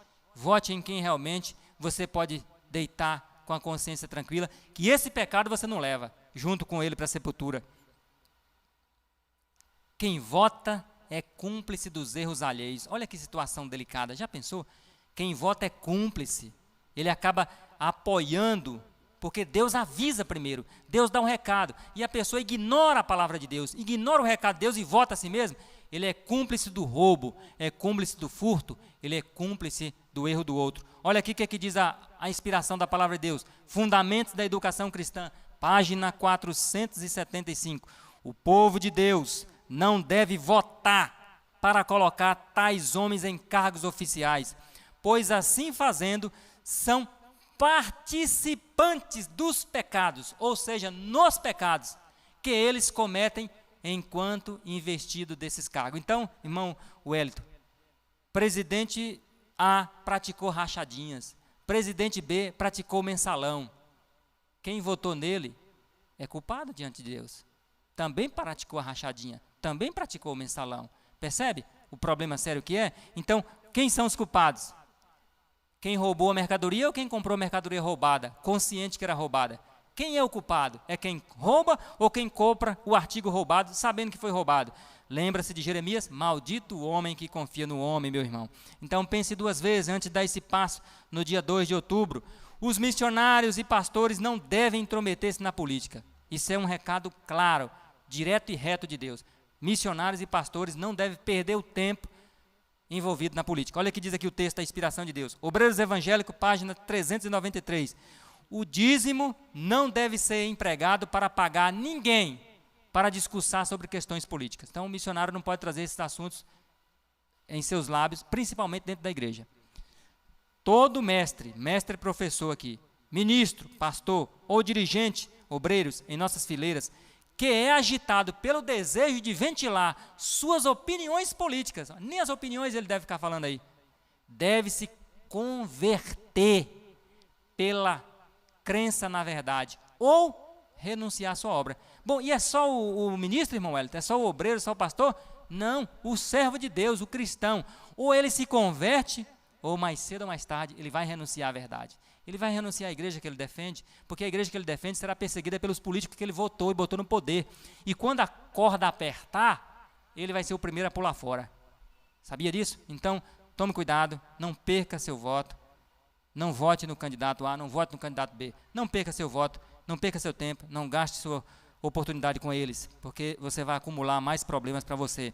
em quem realmente você pode deitar com a consciência tranquila, que esse pecado você não leva junto com ele para a sepultura. Quem vota é cúmplice dos erros alheios. Olha que situação delicada. Já pensou? Quem vota é cúmplice. Ele acaba apoiando, porque Deus avisa primeiro. Deus dá um recado. E a pessoa ignora a palavra de Deus, ignora o recado de Deus e vota a si mesmo. Ele é cúmplice do roubo, é cúmplice do furto, ele é cúmplice do erro do outro. Olha aqui o que diz a inspiração da palavra de Deus. Fundamentos da Educação Cristã, página 475. O povo de Deus não deve votar para colocar tais homens em cargos oficiais, pois assim fazendo são participantes dos pecados, ou seja, nos pecados que eles cometem enquanto investido desses cargos. Então, irmão Wellington, presidente A praticou rachadinhas, presidente B praticou mensalão. Quem votou nele é culpado diante de Deus. Também praticou a rachadinha, também praticou o mensalão. Percebe o problema sério que é? Então, quem são os culpados? Quem roubou a mercadoria ou quem comprou a mercadoria roubada, consciente que era roubada? Quem é o culpado? É quem rouba ou quem compra o artigo roubado, sabendo que foi roubado? Lembra-se de Jeremias? Maldito o homem que confia no homem, meu irmão. Então pense duas vezes antes de dar esse passo no dia 2 de outubro. Os missionários e pastores não devem intrometer-se na política. Isso é um recado claro, direto e reto de Deus. Missionários e pastores não devem perder o tempo envolvido na política. Olha o que diz aqui o texto da inspiração de Deus. Obreiros Evangélicos, página 393. O dízimo não deve ser empregado para pagar ninguém para discursar sobre questões políticas. Então, o missionário não pode trazer esses assuntos em seus lábios, principalmente dentro da igreja. Todo mestre professor aqui, ministro, pastor ou dirigente, obreiros em nossas fileiras, que é agitado pelo desejo de ventilar suas opiniões políticas, nem as opiniões ele deve ficar falando aí, deve se converter pela crença na verdade, ou renunciar à sua obra. Bom, e é só o ministro, irmão Wellington? É só o obreiro, só o pastor? Não, o servo de Deus, o cristão, ou ele se converte, ou mais cedo ou mais tarde, ele vai renunciar à verdade. Ele vai renunciar à igreja que ele defende, porque a igreja que ele defende será perseguida pelos políticos que ele votou e botou no poder. E quando a corda apertar, ele vai ser o primeiro a pular fora. Sabia disso? Então, tome cuidado, não perca seu voto. Não vote no candidato A, não vote no candidato B. Não perca seu voto, não perca seu tempo, não gaste sua oportunidade com eles, porque você vai acumular mais problemas para você.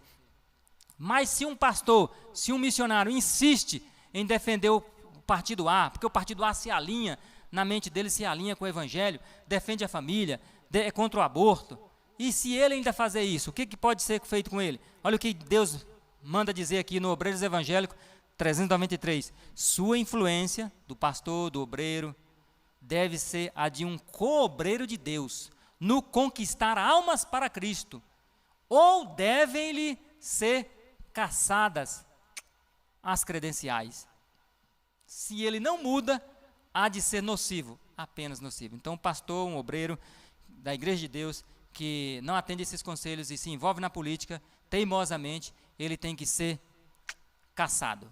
Mas se um pastor, se um missionário insiste em defender o partido A, porque o partido A se alinha, na mente dele se alinha com o evangelho, defende a família, é contra o aborto, e se ele ainda fazer isso, o que pode ser feito com ele? Olha o que Deus manda dizer aqui no Obreiros Evangélicos 393, sua influência, do pastor, do obreiro, deve ser a de um co-obreiro de Deus, no conquistar almas para Cristo, ou devem-lhe ser caçadas as credenciais. Se ele não muda, há de ser nocivo, apenas nocivo. Então, um pastor, um obreiro da Igreja de Deus, que não atende esses conselhos e se envolve na política, teimosamente, ele tem que ser caçado.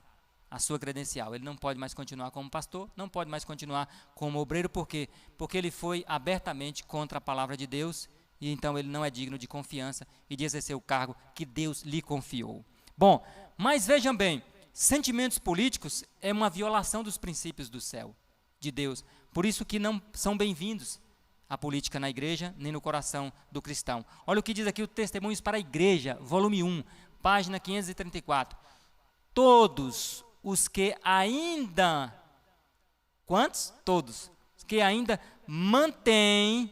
a sua credencial. Ele não pode mais continuar como pastor, não pode mais continuar como obreiro. Por quê? Porque ele foi abertamente contra a palavra de Deus e então ele não é digno de confiança e de exercer o cargo que Deus lhe confiou. Bom, mas vejam bem, sentimentos políticos é uma violação dos princípios do céu, de Deus. Por isso que não são bem-vindos a política na igreja, nem no coração do cristão. Olha o que diz aqui o Testemunhos para a Igreja, volume 1, página 534. Todos os que ainda... Quantos? Todos. Os que ainda mantêm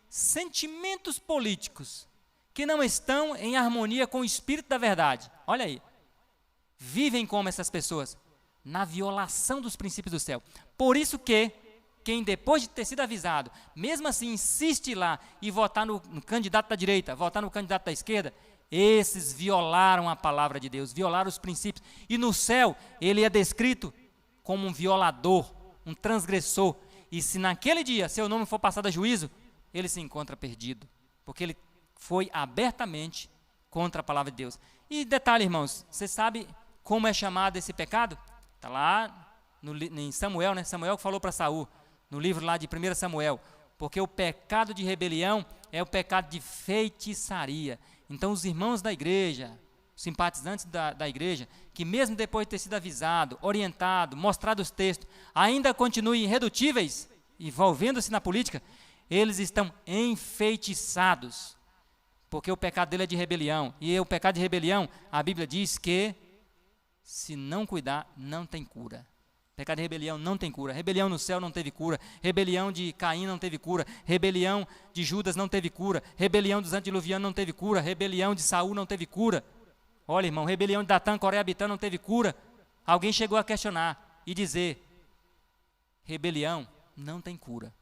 sentimentos políticos que não estão em harmonia com o Espírito da verdade. Olha aí. Vivem como essas pessoas? Na violação dos princípios do céu. Por isso que quem depois de ter sido avisado, mesmo assim insiste lá e votar no candidato da direita, votar no candidato da esquerda, esses violaram a palavra de Deus, violaram os princípios. E no céu ele é descrito como um violador, um transgressor. E se naquele dia seu nome for passado a juízo, ele se encontra perdido, porque ele foi abertamente contra a palavra de Deus. E detalhe, irmãos, você sabe como é chamado esse pecado? Está lá em Samuel, né? Samuel que falou para Saul, no livro lá de 1 Samuel, porque o pecado de rebelião é o pecado de feitiçaria. Então os irmãos da igreja, simpatizantes da igreja, que mesmo depois de ter sido avisado, orientado, mostrado os textos, ainda continuem irredutíveis, envolvendo-se na política, eles estão enfeitiçados, porque o pecado dele é de rebelião. E o pecado de rebelião, a Bíblia diz que, se não cuidar, não tem cura. Pecado de rebelião não tem cura. Rebelião no céu não teve cura. Rebelião de Caim não teve cura. Rebelião de Judas não teve cura. Rebelião dos antediluvianos não teve cura. Rebelião de Saul não teve cura. Olha, irmão, rebelião de Datã, Coreia, Abitã não teve cura. Alguém chegou a questionar e dizer: rebelião não tem cura.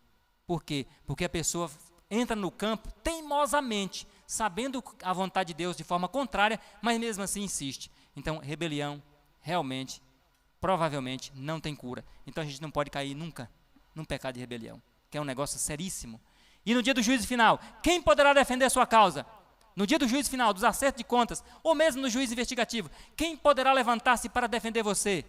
Por quê? Porque a pessoa entra no campo teimosamente, sabendo a vontade de Deus de forma contrária, mas mesmo assim insiste. Então, rebelião realmente, provavelmente, não tem cura. Então a gente não pode cair nunca num pecado de rebelião, que é um negócio seríssimo. E no dia do juízo final, quem poderá defender a sua causa? No dia do juízo final, dos acertos de contas, ou mesmo no juízo investigativo, quem poderá levantar-se para defender você?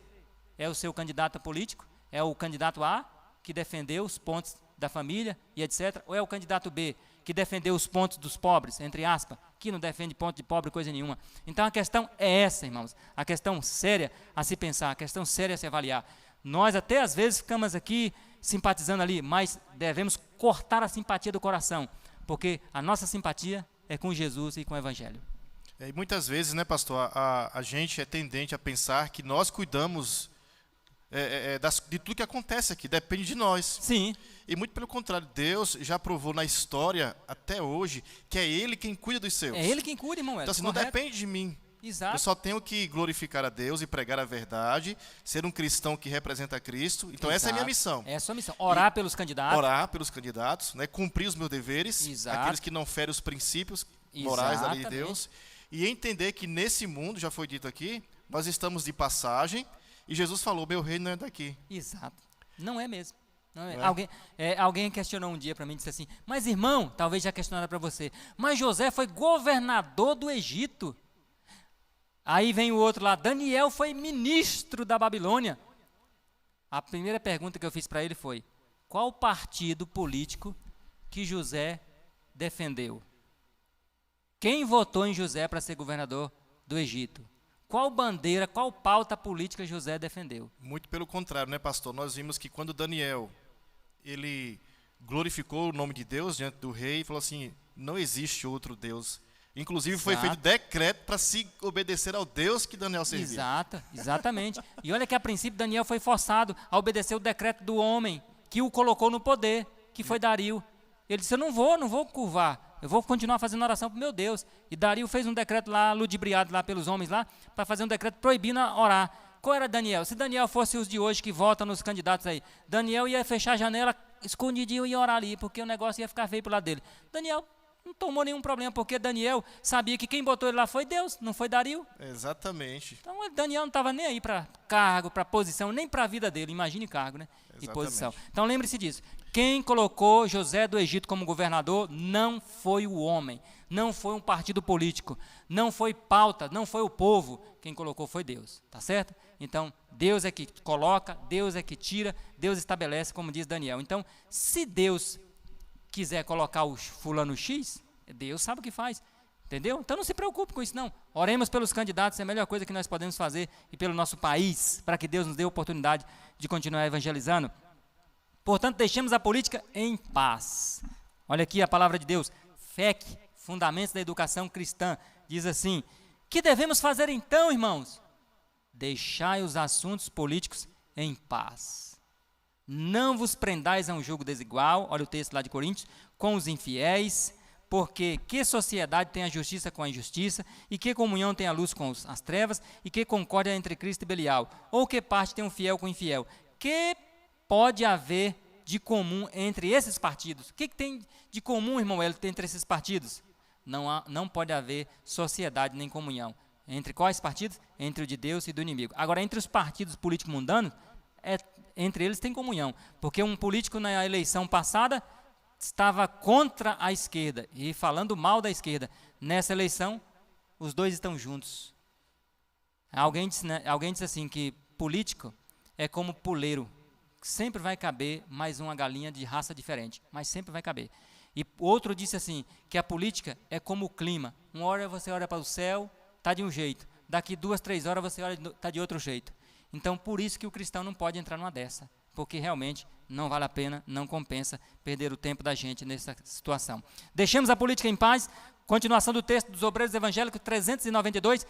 É o seu candidato político? É o candidato A, que defendeu os pontos da família e etc. Ou é o candidato B, que defendeu os pontos dos pobres, entre aspas, que não defende ponto de pobre coisa nenhuma. Então a questão é essa, irmãos. A questão séria a se pensar, a questão séria a se avaliar. Nós até às vezes ficamos aqui simpatizando ali, mas devemos cortar a simpatia do coração, porque a nossa simpatia é com Jesus e com o Evangelho. E muitas vezes, né, pastor, a gente é tendente a pensar que nós cuidamos de tudo que acontece aqui, depende de nós. Sim. E muito pelo contrário, Deus já provou na história, até hoje, que é Ele quem cuida dos seus. É Ele quem cuida, irmão. Então assim, não depende de mim. Exato. Eu só tenho que glorificar a Deus e pregar a verdade, ser um cristão que representa Cristo. Então Exato. Essa é a minha missão. É a sua missão. Orar pelos candidatos. Orar pelos candidatos, né? Cumprir os meus deveres, Exato. aqueles que não ferem os princípios morais da lei de Deus. E entender que nesse mundo, já foi dito aqui, nós estamos de passagem. E Jesus falou, meu reino não é daqui. Exato. Não é mesmo. Não é. Não é? Alguém questionou um dia para mim e disse assim, mas irmão, talvez já questionaram para você, mas José foi governador do Egito. Aí vem o outro lá, Daniel foi ministro da Babilônia. A primeira pergunta que eu fiz para ele foi, qual partido político que José defendeu? Quem votou em José para ser governador do Egito? Qual bandeira, qual pauta política José defendeu? Muito pelo contrário, né, pastor? Nós vimos que quando Daniel, ele glorificou o nome de Deus diante do rei e falou assim, não existe outro Deus. Inclusive foi feito decreto para se obedecer ao Deus que Daniel servia. Exatamente. E olha que a princípio Daniel foi forçado a obedecer o decreto do homem que o colocou no poder, que foi Dario. Ele disse, eu não vou curvar. Eu vou continuar fazendo oração para o meu Deus. E Dario fez um decreto lá, ludibriado lá pelos homens lá, para fazer um decreto proibindo orar. Qual era Daniel? Se Daniel fosse os de hoje que votam nos candidatos aí, Daniel ia fechar a janela escondidinho e orar ali, porque o negócio ia ficar feio pro lado dele. Daniel não tomou nenhum problema, porque Daniel sabia que quem botou ele lá foi Deus, não foi Dario. Exatamente. Então Daniel não estava nem aí para cargo, para posição, nem para a vida dele. Imagine cargo, né? E posição. Então lembre-se disso. Quem colocou José do Egito como governador não foi o homem. não foi um partido político, não foi pauta, não foi o povo, quem colocou foi Deus, tá certo? Então, Deus é que coloca, Deus é que tira, Deus estabelece, como diz Daniel. Então, se Deus quiser colocar o fulano X, Deus sabe o que faz, entendeu? Então não se preocupe com isso não, oremos pelos candidatos, é a melhor coisa que nós podemos fazer, e pelo nosso país, para que Deus nos dê a oportunidade de continuar evangelizando. Portanto, deixemos a política em paz. Olha aqui a palavra de Deus, FEC, Fundamentos da Educação Cristã, diz assim: que devemos fazer então, irmãos? Deixai os assuntos políticos em paz. Não vos prendais a um jogo desigual, olha o texto lá de Coríntios, com os infiéis, porque que sociedade tem a justiça com a injustiça, e que comunhão tem a luz com as trevas, e que concórdia entre Cristo e Belial? Ou que parte tem um fiel com o infiel? Que pode haver de comum entre esses partidos? O que tem de comum, irmão Hélio, entre esses partidos? Não pode haver sociedade nem comunhão. Entre quais partidos? Entre o de Deus e do inimigo. Agora, entre os partidos políticos mundanos, entre eles tem comunhão, porque um político na eleição passada estava contra a esquerda e falando mal da esquerda. Nessa eleição, os dois estão juntos. Alguém disse assim que político é como puleiro, sempre vai caber mais uma galinha de raça diferente, mas sempre vai caber. E outro disse assim, que a política é como o clima. Uma hora você olha para o céu, está de um jeito. Daqui 2, 3 horas você olha, está de outro jeito. Então, por isso que o cristão não pode entrar numa dessa. Porque realmente não vale a pena, não compensa perder o tempo da gente nessa situação. Deixemos a política em paz. Continuação do texto dos Obreiros Evangélicos 392.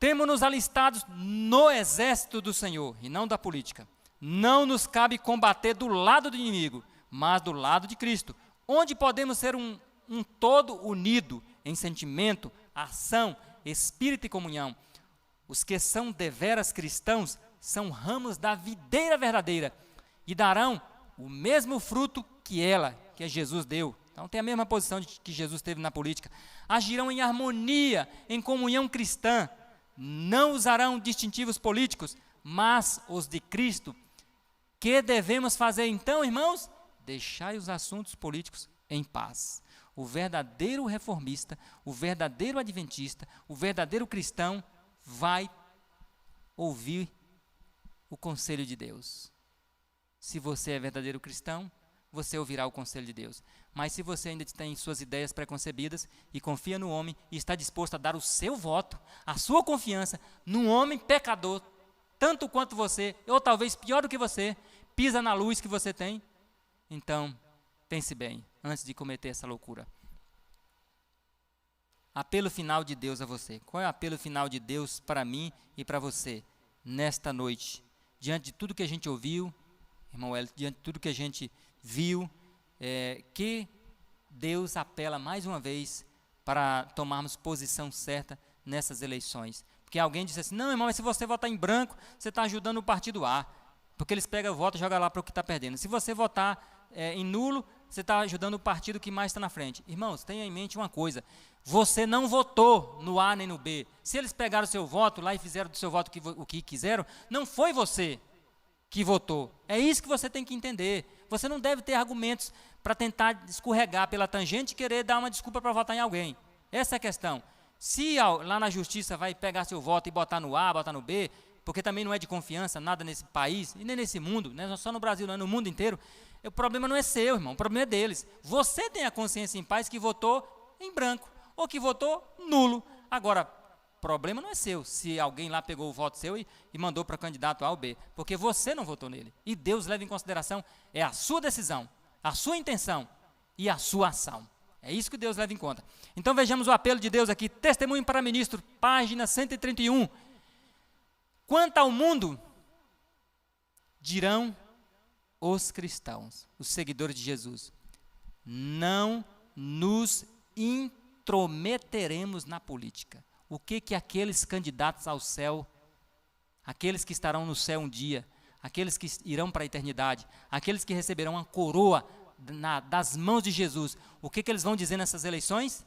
Temos-nos alistados no exército do Senhor e não da política. Não nos cabe combater do lado do inimigo, mas do lado de Cristo, onde podemos ser um todo unido em sentimento, ação, espírito e comunhão. Os que são deveras cristãos são ramos da videira verdadeira e darão o mesmo fruto que ela, que Jesus deu. Então tem a mesma posição que Jesus teve na política. Agirão em harmonia, em comunhão cristã. Não usarão distintivos políticos, mas os de Cristo. Que devemos fazer então, irmãos? Deixai os assuntos políticos em paz. O verdadeiro reformista, o verdadeiro adventista, o verdadeiro cristão vai ouvir o conselho de Deus. Se você é verdadeiro cristão, você ouvirá o conselho de Deus. Mas se você ainda tem suas ideias preconcebidas e confia no homem e está disposto a dar o seu voto, a sua confiança num homem pecador, tanto quanto você, ou talvez pior do que você, pisa na luz que você tem, então pense bem antes de cometer essa loucura. Apelo final de Deus a você. Qual é o apelo final de Deus para mim e para você nesta noite? Diante de tudo que a gente ouviu, irmão Hélio, diante de tudo que a gente viu, que Deus apela mais uma vez para tomarmos posição certa nessas eleições. Porque alguém disse assim, não, irmão, mas se você votar em branco, você está ajudando o partido A, porque eles pegam o voto e jogam lá para o que está perdendo. Se você votar em nulo, você está ajudando o partido que mais está na frente. Irmãos, tenha em mente uma coisa, você não votou no A nem no B. Se eles pegaram o seu voto lá e fizeram do seu voto o que quiseram, não foi você que votou. É isso que você tem que entender. Você não deve ter argumentos para tentar escorregar pela tangente e querer dar uma desculpa para votar em alguém. Essa é a questão. Se lá na justiça vai pegar seu voto e botar no A, botar no B, porque também não é de confiança nada nesse país, e nem nesse mundo, não é só no Brasil, não é no mundo inteiro, o problema não é seu, irmão, o problema é deles. Você tem a consciência em paz que votou em branco, ou que votou nulo. Agora, o problema não é seu, se alguém lá pegou o voto seu e mandou para candidato A ou B, porque você não votou nele. E Deus leva em consideração, é a sua decisão, a sua intenção e a sua ação. É isso que Deus leva em conta. Então vejamos o apelo de Deus aqui, Testemunho para Ministro, página 131. Quanto ao mundo, dirão os cristãos, os seguidores de Jesus, não nos intrometeremos na política. O que aqueles candidatos ao céu, aqueles que estarão no céu um dia, aqueles que irão para a eternidade, aqueles que receberão a coroa das mãos de Jesus, o que eles vão dizer nessas eleições?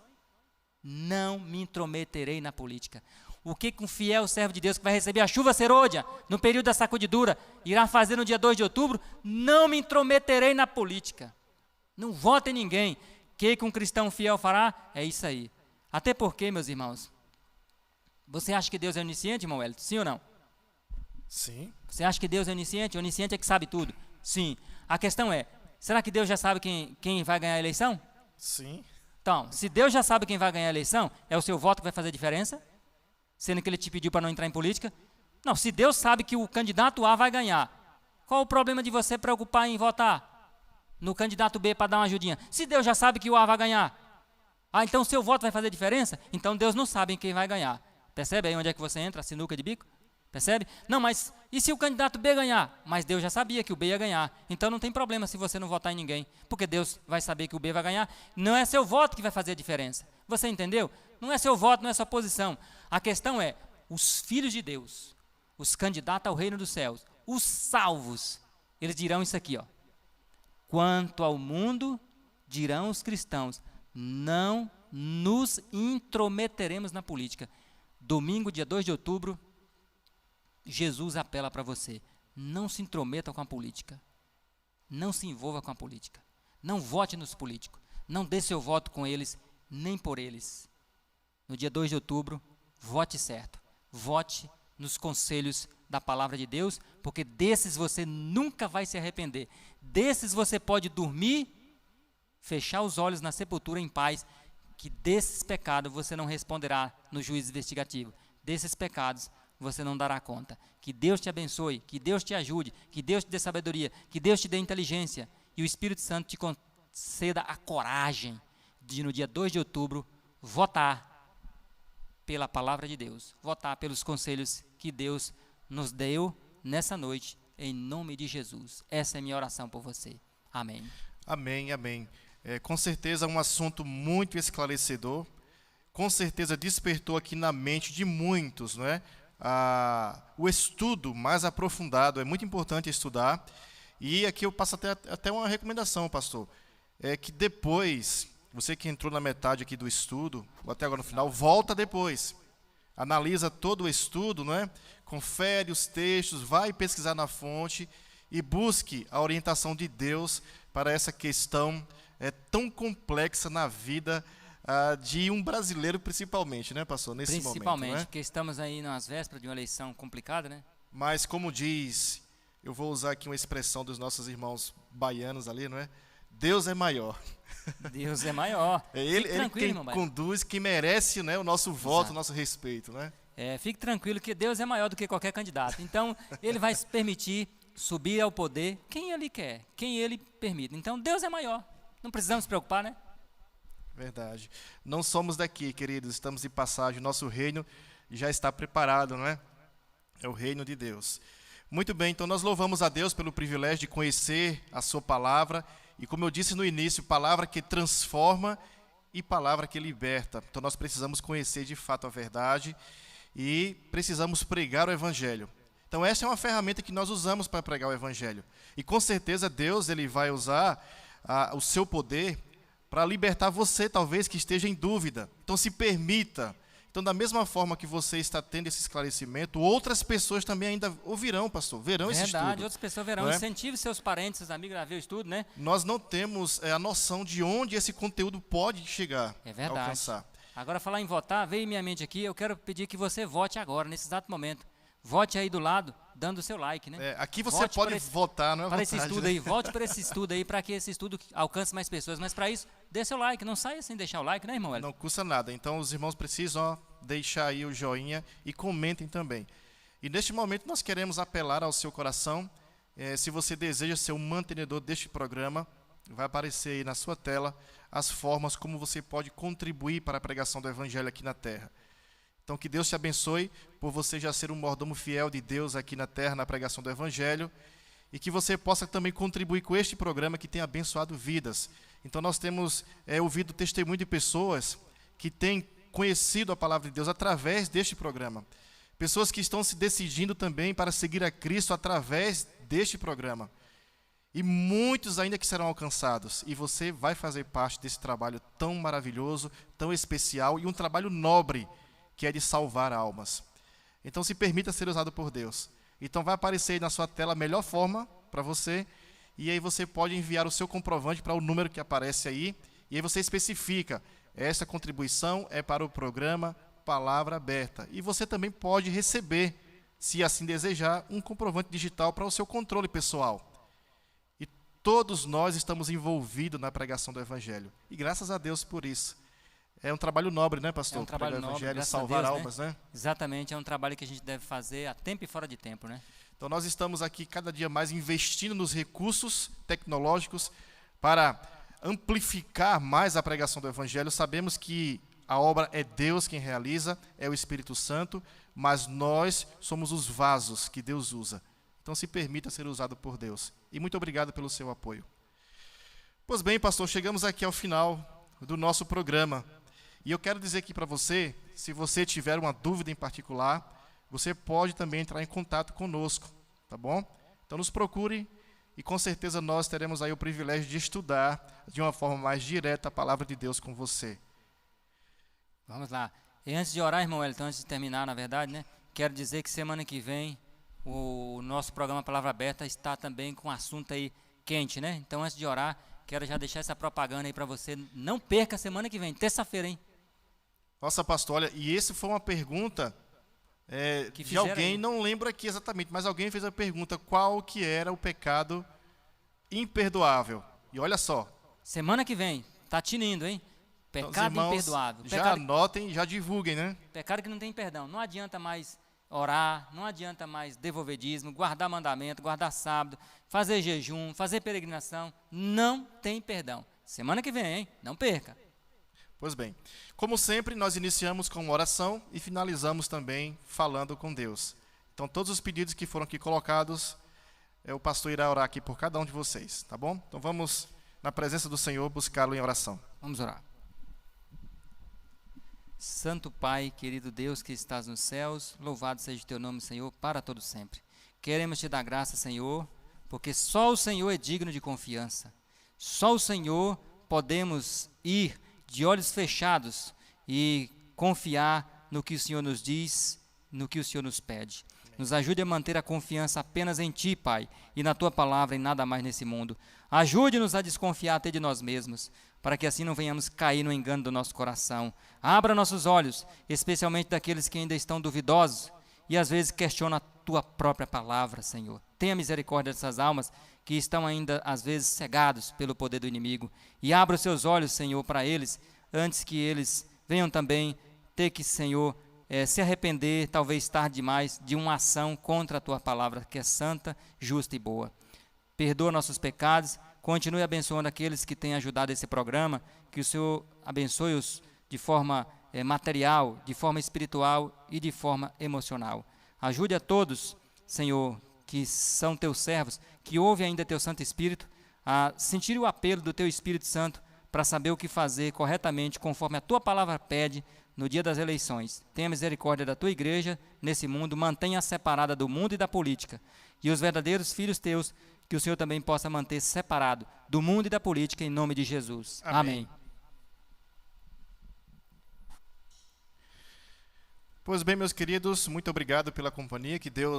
Não me intrometerei na política. O que um fiel servo de Deus que vai receber a chuva serôdia no período da sacudidura irá fazer no dia 2 de outubro? Não me intrometerei na política. Não vote em ninguém. que um cristão fiel fará? É isso aí. Até porque, meus irmãos, você acha que Deus é onisciente, irmão Wellington? Sim ou não? Sim. Você acha que Deus é onisciente? Onisciente é que sabe tudo. Sim. A questão é, será que Deus já sabe quem vai ganhar a eleição? Sim. Então, se Deus já sabe quem vai ganhar a eleição, é o seu voto que vai fazer diferença? Sendo que ele te pediu para não entrar em política? Não, se Deus sabe que o candidato A vai ganhar, qual o problema de você preocupar em votar no candidato B para dar uma ajudinha? Se Deus já sabe que o A vai ganhar, então o seu voto vai fazer diferença? Então Deus não sabe quem vai ganhar. Percebe aí onde é que você entra, a sinuca de bico? Percebe? Não, mas e se o candidato B ganhar? Mas Deus já sabia que o B ia ganhar. Então não tem problema se você não votar em ninguém, porque Deus vai saber que o B vai ganhar. Não é seu voto que vai fazer a diferença. Você entendeu? Não é seu voto, não é sua posição. A questão é, os filhos de Deus, os candidatos ao reino dos céus, os salvos, eles dirão isso aqui, ó. Quanto ao mundo, dirão os cristãos, não nos intrometeremos na política. Domingo, dia 2 de outubro, Jesus apela para você, não se intrometa com a política, não se envolva com a política, não vote nos políticos, não dê seu voto com eles, nem por eles. No dia 2 de outubro, vote certo, vote nos conselhos da palavra de Deus, porque desses você nunca vai se arrepender, desses você pode dormir, fechar os olhos na sepultura em paz, que desses pecados você não responderá no juízo investigativo, desses pecados você não dará conta. Que Deus te abençoe, que Deus te ajude, que Deus te dê sabedoria, que Deus te dê inteligência e o Espírito Santo te conceda a coragem de no dia 2 de outubro votar pela palavra de Deus, votar pelos conselhos que Deus nos deu nessa noite, em nome de Jesus. Essa é a minha oração por você. Amém. Amém, amém. Com certeza um assunto muito esclarecedor, com certeza despertou aqui na mente de muitos, não é? O estudo mais aprofundado, é muito importante estudar, e aqui eu passo até uma recomendação, pastor, é que depois, você que entrou na metade aqui do estudo, ou até agora no final, volta depois, analisa todo o estudo, não é? Confere os textos, vai pesquisar na fonte e busque a orientação de Deus para essa questão tão complexa na vida de um brasileiro, principalmente, né, pastor? Nesse Principalmente, momento, né? porque estamos aí nas vésperas de uma eleição complicada, né? Mas, como diz, eu vou usar aqui uma expressão dos nossos irmãos baianos ali, não é? Deus é maior. Deus é maior. É ele quem conduz, que merece, né, o nosso voto, Exato. o nosso respeito, né? Fique tranquilo que Deus é maior do que qualquer candidato. Então, Ele vai se permitir subir ao poder quem Ele quer, quem Ele permite. Então, Deus é maior. Não precisamos se preocupar, né? Verdade. Não somos daqui, queridos, estamos de passagem. Nosso reino já está preparado, não é? É o reino de Deus. Muito bem, então nós louvamos a Deus pelo privilégio de conhecer a sua palavra. E como eu disse no início, palavra que transforma e palavra que liberta. Então nós precisamos conhecer de fato a verdade e precisamos pregar o evangelho. Então essa é uma ferramenta que nós usamos para pregar o evangelho. E com certeza Deus ele vai usar o seu poder para libertar você, talvez, que esteja em dúvida. Então se permita. Então, da mesma forma que você está tendo esse esclarecimento, outras pessoas também ainda ouvirão, pastor, verão esse estudo. Verdade, outras pessoas verão. Não é? Incentive seus parentes, seus amigos a ver o estudo, né? Nós não temos a noção de onde esse conteúdo pode chegar, É verdade. alcançar. Agora, falar em votar, veio em minha mente aqui, eu quero pedir que você vote agora, nesse exato momento. Vote aí do lado, dando o seu like, né? Aqui você Vote pode votar, não é para vontade, esse estudo né? aí, volte para esse estudo aí, para que esse estudo alcance mais pessoas. Mas para isso, dê seu like, não saia sem deixar o like, né, irmão? Não custa nada. Então, os irmãos precisam deixar aí o joinha e comentem também. E neste momento, nós queremos apelar ao seu coração. Se você deseja ser um mantenedor deste programa, vai aparecer aí na sua tela as formas como você pode contribuir para a pregação do Evangelho aqui na Terra. Então, que Deus te abençoe por você já ser um mordomo fiel de Deus aqui na Terra, na pregação do Evangelho, e que você possa também contribuir com este programa que tem abençoado vidas. Então, nós temos ouvido testemunho de pessoas que têm conhecido a palavra de Deus através deste programa. Pessoas que estão se decidindo também para seguir a Cristo através deste programa. E muitos ainda que serão alcançados. E você vai fazer parte desse trabalho tão maravilhoso, tão especial e um trabalho nobre, que é de salvar almas. Então se permita ser usado por Deus. Então vai aparecer aí na sua tela a melhor forma para você, e aí você pode enviar o seu comprovante para o número que aparece aí, E aí você especifica, essa contribuição é para o programa Palavra Aberta. E você também pode receber, se assim desejar, um comprovante digital para o seu controle pessoal. E todos nós estamos envolvidos na pregação do Evangelho. E graças a Deus por isso. É um trabalho nobre, né, pastor? É um trabalho Pregar o nobre, Evangelho, graças salvar a Deus, almas, né? Exatamente, é um trabalho que a gente deve fazer a tempo e fora de tempo, né? Então nós estamos aqui cada dia mais investindo nos recursos tecnológicos para amplificar mais a pregação do Evangelho. Sabemos que a obra é Deus quem realiza, é o Espírito Santo, mas nós somos os vasos que Deus usa. Então se permita ser usado por Deus. E muito obrigado pelo seu apoio. Pois bem, pastor, chegamos aqui ao final do nosso programa. E eu quero dizer aqui para você, se você tiver uma dúvida em particular, você pode também entrar em contato conosco, tá bom? Então nos procure e com certeza nós teremos aí o privilégio de estudar de uma forma mais direta a palavra de Deus com você. Vamos lá. E antes de orar, irmão Wellington, antes de terminar, na verdade, né? Quero dizer que semana que vem o nosso programa Palavra Aberta está também com um assunto aí quente, né? Então antes de orar, quero já deixar essa propaganda aí para você. Não perca semana que vem, terça-feira, hein? Nossa, pastor, olha, e esse foi uma pergunta de alguém, não lembro aqui exatamente, mas alguém fez a pergunta, qual que era o pecado imperdoável? E olha só. Semana que vem, tá tinindo, hein? Pecado irmãos, imperdoável. Já anotem, já divulguem, né? Pecado que não tem perdão. Não adianta mais orar, não adianta mais devolver dízimo, guardar mandamento, guardar sábado, fazer jejum, fazer peregrinação. Não tem perdão. Semana que vem, hein? Não perca. Pois bem, como sempre, nós iniciamos com uma oração e finalizamos também falando com Deus. Então, todos os pedidos que foram aqui colocados, o pastor irá orar aqui por cada um de vocês, tá bom? Então, vamos, na presença do Senhor, buscá-lo em oração. Vamos orar. Santo Pai, querido Deus que estás nos céus, louvado seja o teu nome, Senhor, para todo sempre. Queremos te dar graça, Senhor, porque só o Senhor é digno de confiança. Só o Senhor podemos ir de olhos fechados e confiar no que o Senhor nos diz, no que o Senhor nos pede. Nos ajude a manter a confiança apenas em Ti, Pai, e na Tua palavra e nada mais nesse mundo. Ajude-nos a desconfiar até de nós mesmos, para que assim não venhamos cair no engano do nosso coração. Abra nossos olhos, especialmente daqueles que ainda estão duvidosos e às vezes questionam a Tua própria palavra, Senhor. Tenha misericórdia dessas almas que estão ainda, às vezes, cegados pelo poder do inimigo. E abra os seus olhos, Senhor, para eles, antes que eles venham também ter que, Senhor, se arrepender, talvez tarde demais, de uma ação contra a Tua palavra, que é santa, justa e boa. Perdoa nossos pecados, continue abençoando aqueles que têm ajudado esse programa, que o Senhor abençoe-os de forma material, de forma espiritual e de forma emocional. Ajude a todos, Senhor, que são Teus servos, que ouvem ainda Teu Santo Espírito, a sentir o apelo do Teu Espírito Santo para saber o que fazer corretamente, conforme a Tua palavra pede, no dia das eleições. Tenha misericórdia da Tua igreja nesse mundo, mantenha separada do mundo e da política. E os verdadeiros filhos Teus, que o Senhor também possa manter separado do mundo e da política, em nome de Jesus. Amém. Pois bem, meus queridos, muito obrigado pela companhia, que Deus